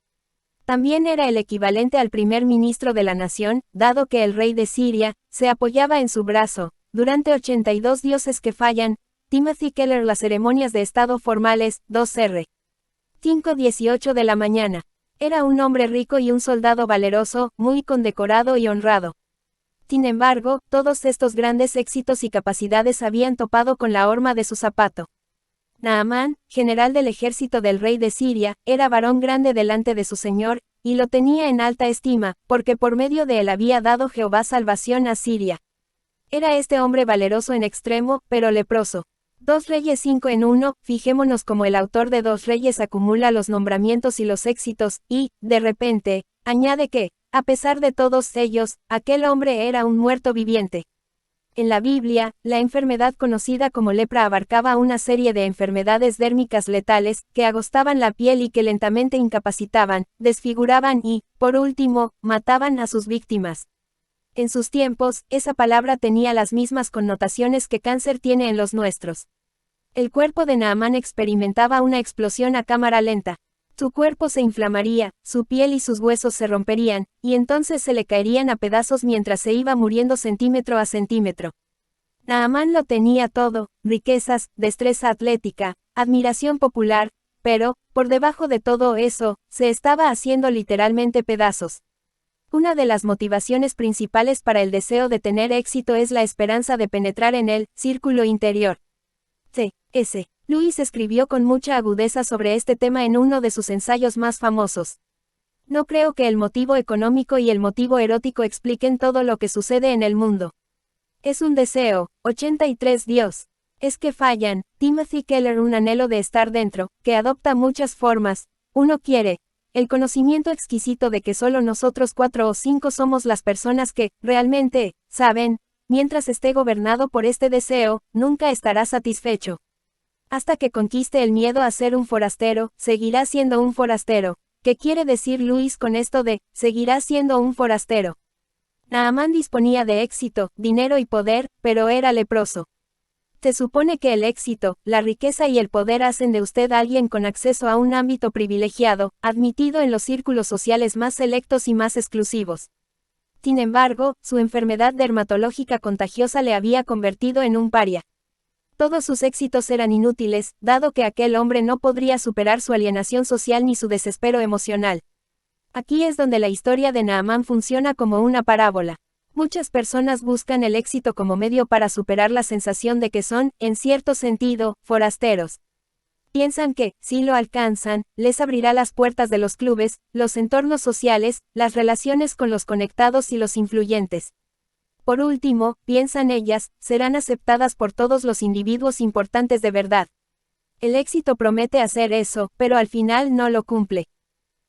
También era el equivalente al primer ministro de la nación, dado que el rey de Siria se apoyaba en su brazo. Durante 82 dioses que fallan, Timothy Keller. Las ceremonias de estado formales, 2R. 5:18 de la mañana. Era un hombre rico y un soldado valeroso, muy condecorado y honrado. Sin embargo, todos estos grandes éxitos y capacidades habían topado con la horma de su zapato. Naamán, general del ejército del rey de Siria, era varón grande delante de su señor, y lo tenía en alta estima, porque por medio de él había dado Jehová salvación a Siria. Era este hombre valeroso en extremo, pero leproso. 2 Reyes 5 en 1, fijémonos cómo el autor de 2 Reyes acumula los nombramientos y los éxitos, y, de repente, añade que, a pesar de todos ellos, aquel hombre era un muerto viviente. En la Biblia, la enfermedad conocida como lepra abarcaba una serie de enfermedades dérmicas letales, que agostaban la piel y que lentamente incapacitaban, desfiguraban y, por último, mataban a sus víctimas. En sus tiempos, esa palabra tenía las mismas connotaciones que cáncer tiene en los nuestros. El cuerpo de Naamán experimentaba una explosión a cámara lenta. Su cuerpo se inflamaría, su piel y sus huesos se romperían, y entonces se le caerían a pedazos mientras se iba muriendo centímetro a centímetro. Naamán lo tenía todo, riquezas, destreza atlética, admiración popular, pero, por debajo de todo eso, se estaba haciendo literalmente pedazos. Una de las motivaciones principales para el deseo de tener éxito es la esperanza de penetrar en el círculo interior. C.S. Lewis escribió con mucha agudeza sobre este tema en uno de sus ensayos más famosos. No creo que el motivo económico y el motivo erótico expliquen todo lo que sucede en el mundo. Es un deseo. 83. Dios. Es que fallan. Timothy Keller. Un anhelo de estar dentro, que adopta muchas formas. Uno quiere el conocimiento exquisito de que solo nosotros 4 o 5 somos las personas que, realmente, saben. Mientras esté gobernado por este deseo, nunca estará satisfecho. Hasta que conquiste el miedo a ser un forastero, seguirá siendo un forastero. ¿Qué quiere decir Luis con esto de, seguirá siendo un forastero? Naamán disponía de éxito, dinero y poder, pero era leproso. Se supone que el éxito, la riqueza y el poder hacen de usted alguien con acceso a un ámbito privilegiado, admitido en los círculos sociales más selectos y más exclusivos. Sin embargo, su enfermedad dermatológica contagiosa le había convertido en un paria. Todos sus éxitos eran inútiles, dado que aquel hombre no podría superar su alienación social ni su desespero emocional. Aquí es donde la historia de Naamán funciona como una parábola. Muchas personas buscan el éxito como medio para superar la sensación de que son, en cierto sentido, forasteros. Piensan que, si lo alcanzan, les abrirá las puertas de los clubes, los entornos sociales, las relaciones con los conectados y los influyentes. Por último, piensan ellas, serán aceptadas por todos los individuos importantes de verdad. El éxito promete hacer eso, pero al final no lo cumple.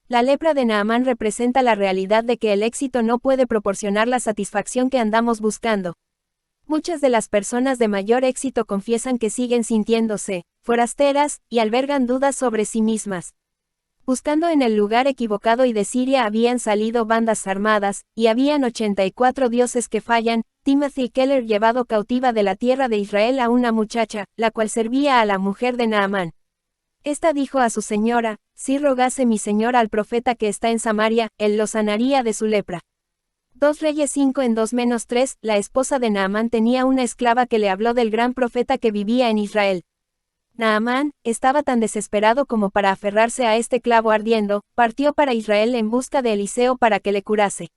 La lepra de Naamán representa la realidad de que el éxito no puede proporcionar la satisfacción que andamos buscando. Muchas de las personas de mayor éxito confiesan que siguen sintiéndose forasteras, y albergan dudas sobre sí mismas. Buscando en el lugar equivocado y de Siria habían salido bandas armadas, y habían 84 dioses que fallan. Timothy Keller llevado cautiva de la tierra de Israel a una muchacha, la cual servía a la mujer de Naamán. Esta dijo a su señora, si rogase mi señora al profeta que está en Samaria, él lo sanaría de su lepra. 2 Reyes 5 en 2-3, la esposa de Naamán tenía una esclava que le habló del gran profeta que vivía en Israel. Naamán, estaba tan desesperado como para aferrarse a este clavo ardiendo, partió para Israel en busca de Eliseo para que le curase.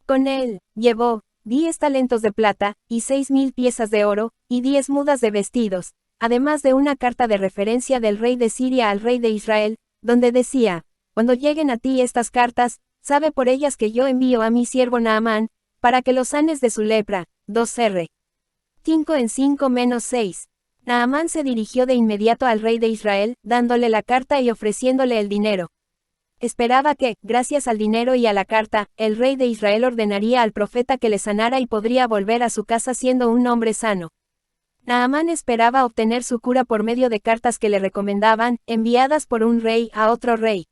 Con él, llevó 10 talentos de plata, y 6,000 piezas de oro, y 10 mudas de vestidos, además de una carta de referencia del rey de Siria al rey de Israel, donde decía, cuando lleguen a ti estas cartas, sabe por ellas que yo envío a mi siervo Naamán, para que lo sanes de su lepra. 2 5 en 5-6. Naamán se dirigió de inmediato al rey de Israel, dándole la carta y ofreciéndole el dinero. Esperaba que, gracias al dinero y a la carta, el rey de Israel ordenaría al profeta que le sanara y podría volver a su casa siendo un hombre sano. Naamán esperaba obtener su cura por medio de cartas que le recomendaban, enviadas por un rey a otro rey.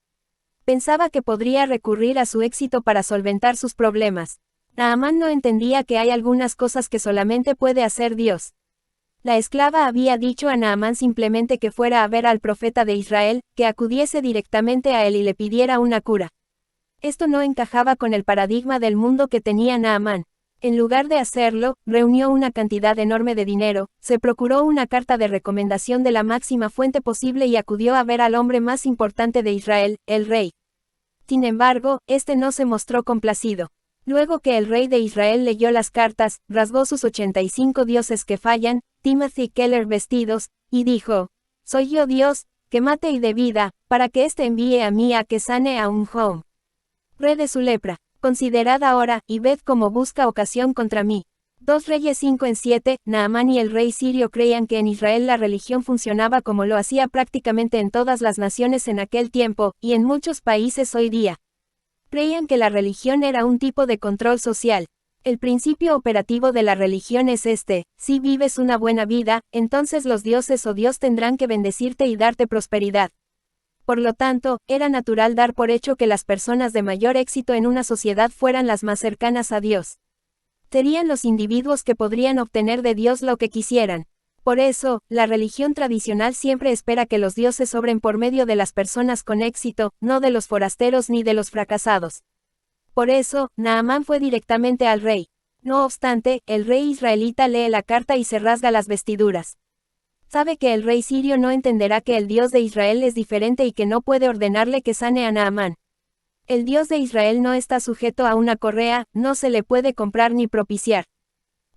Pensaba que podría recurrir a su éxito para solventar sus problemas. Naamán no entendía que hay algunas cosas que solamente puede hacer Dios. La esclava había dicho a Naamán simplemente que fuera a ver al profeta de Israel, que acudiese directamente a él y le pidiera una cura. Esto no encajaba con el paradigma del mundo que tenía Naamán. En lugar de hacerlo, reunió una cantidad enorme de dinero, se procuró una carta de recomendación de la máxima fuente posible y acudió a ver al hombre más importante de Israel, el rey. Sin embargo, este no se mostró complacido. Luego que el rey de Israel leyó las cartas, rasgó sus 85 dioses que fallan, Timothy Keller vestidos, y dijo, soy yo Dios, que mate y dé vida, para que éste envíe a mí a que sane a un home. Re de su lepra. Considerad ahora, y ved cómo busca ocasión contra mí. 2 Reyes 5 en 7, Naamán y el rey sirio creían que en Israel la religión funcionaba como lo hacía prácticamente en todas las naciones en aquel tiempo, y en muchos países hoy día. Creían que la religión era un tipo de control social. El principio operativo de la religión es este: si vives una buena vida, entonces los dioses o Dios tendrán que bendecirte y darte prosperidad. Por lo tanto, era natural dar por hecho que las personas de mayor éxito en una sociedad fueran las más cercanas a Dios. Serían los individuos que podrían obtener de Dios lo que quisieran. Por eso, la religión tradicional siempre espera que los dioses obren por medio de las personas con éxito, no de los forasteros ni de los fracasados. Por eso, Naamán fue directamente al rey. No obstante, el rey israelita lee la carta y se rasga las vestiduras. Sabe que el rey sirio no entenderá que el Dios de Israel es diferente y que no puede ordenarle que sane a Naamán. El Dios de Israel no está sujeto a una correa, no se le puede comprar ni propiciar.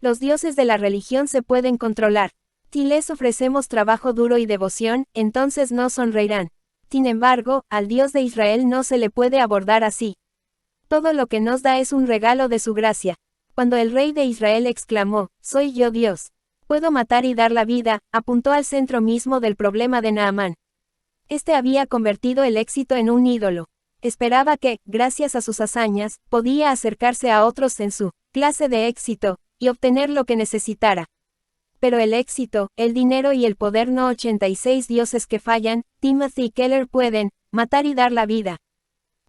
Los dioses de la religión se pueden controlar. Si les ofrecemos trabajo duro y devoción, entonces no sonreirán. Sin embargo, al Dios de Israel no se le puede abordar así. Todo lo que nos da es un regalo de su gracia. Cuando el rey de Israel exclamó, soy yo Dios, puedo matar y dar la vida, apuntó al centro mismo del problema de Naamán. Este había convertido el éxito en un ídolo. Esperaba que, gracias a sus hazañas, podía acercarse a otros en su clase de éxito, y obtener lo que necesitara. Pero el éxito, el dinero y el poder no 86 dioses que fallan, Timothy Keller pueden matar y dar la vida.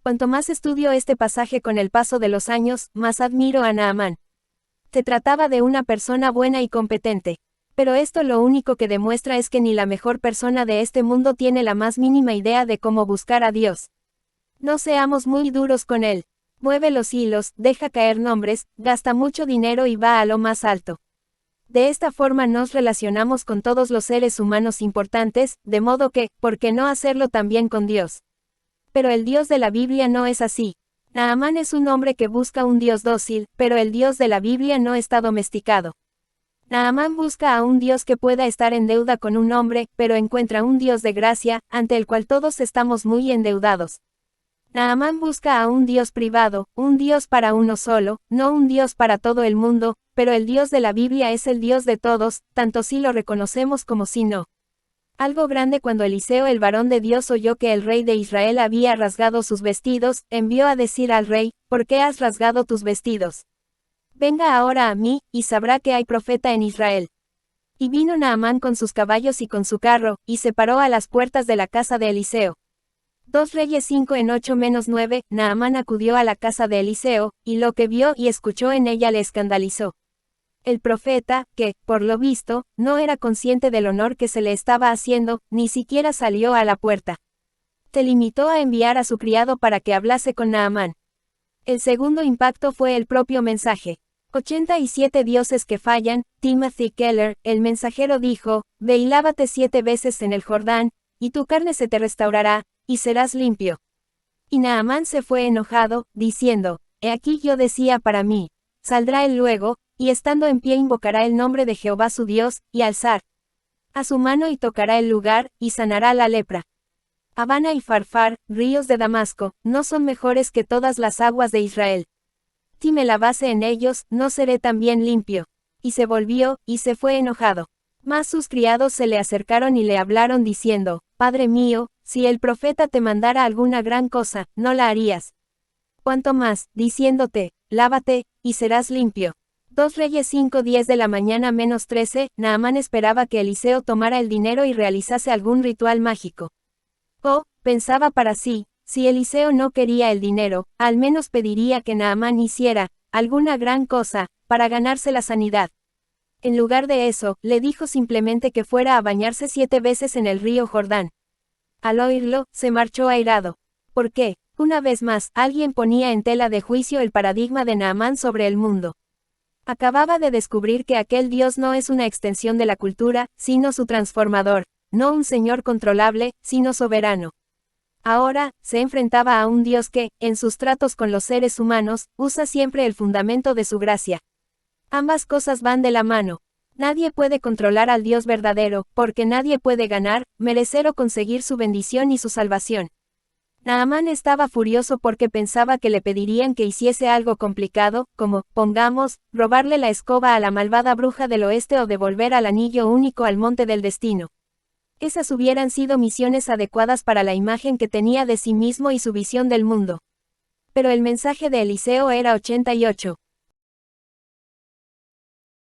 Cuanto más estudio este pasaje con el paso de los años, más admiro a Naamán. Se trataba de una persona buena y competente. Pero esto lo único que demuestra es que ni la mejor persona de este mundo tiene la más mínima idea de cómo buscar a Dios. No seamos muy duros con él. Mueve los hilos, deja caer nombres, gasta mucho dinero y va a lo más alto. De esta forma nos relacionamos con todos los seres humanos importantes, de modo que, ¿por qué no hacerlo también con Dios? Pero el Dios de la Biblia no es así. Naamán es un hombre que busca un Dios dócil, pero el Dios de la Biblia no está domesticado. Naamán busca a un Dios que pueda estar en deuda con un hombre, pero encuentra un Dios de gracia, ante el cual todos estamos muy endeudados. Naamán busca a un Dios privado, un Dios para uno solo, no un Dios para todo el mundo, pero el Dios de la Biblia es el Dios de todos, tanto si lo reconocemos como si no. Algo grande cuando Eliseo el varón de Dios oyó que el rey de Israel había rasgado sus vestidos, envió a decir al rey, ¿por qué has rasgado tus vestidos? Venga ahora a mí, y sabrá que hay profeta en Israel. Y vino Naamán con sus caballos y con su carro, y se paró a las puertas de la casa de Eliseo. 2 Reyes 5 en 8-9, Naamán acudió a la casa de Eliseo, y lo que vio y escuchó en ella le escandalizó. El profeta, que, por lo visto, no era consciente del honor que se le estaba haciendo, ni siquiera salió a la puerta. Se limitó a enviar a su criado para que hablase con Naamán. El segundo impacto fue el propio mensaje. 87 dioses que fallan, Timothy Keller, el mensajero dijo, ve y lávate 7 veces en el Jordán, y tu carne se te restaurará, y serás limpio. Y Naamán se fue enojado, diciendo, he aquí yo decía para mí, saldrá él luego, y estando en pie invocará el nombre de Jehová su Dios, y alzar a su mano y tocará el lugar, y sanará la lepra. Habana y Farfar, ríos de Damasco, no son mejores que todas las aguas de Israel. Si me lavase en ellos, no seré también limpio. Y se volvió, y se fue enojado. Mas sus criados se le acercaron y le hablaron diciendo, Padre mío, si el profeta te mandara alguna gran cosa, no la harías. Cuanto más, diciéndote, lávate, y serás limpio. 2 Reyes 5:10 de la mañana -13, Naamán esperaba que Eliseo tomara el dinero y realizase algún ritual mágico. Oh, pensaba para sí, si Eliseo no quería el dinero, al menos pediría que Naamán hiciera alguna gran cosa, para ganarse la sanidad. En lugar de eso, le dijo simplemente que fuera a bañarse 7 veces en el río Jordán. Al oírlo, se marchó airado. ¿Por qué? Una vez más, alguien ponía en tela de juicio el paradigma de Naamán sobre el mundo. Acababa de descubrir que aquel Dios no es una extensión de la cultura, sino su transformador, no un señor controlable, sino soberano. Ahora, se enfrentaba a un Dios que, en sus tratos con los seres humanos, usa siempre el fundamento de su gracia. Ambas cosas van de la mano. Nadie puede controlar al Dios verdadero, porque nadie puede ganar, merecer o conseguir su bendición y su salvación. Naamán estaba furioso porque pensaba que le pedirían que hiciese algo complicado, como, pongamos, robarle la escoba a la malvada bruja del oeste o devolver al anillo único al monte del destino. Esas hubieran sido misiones adecuadas para la imagen que tenía de sí mismo y su visión del mundo. Pero el mensaje de Eliseo era 88.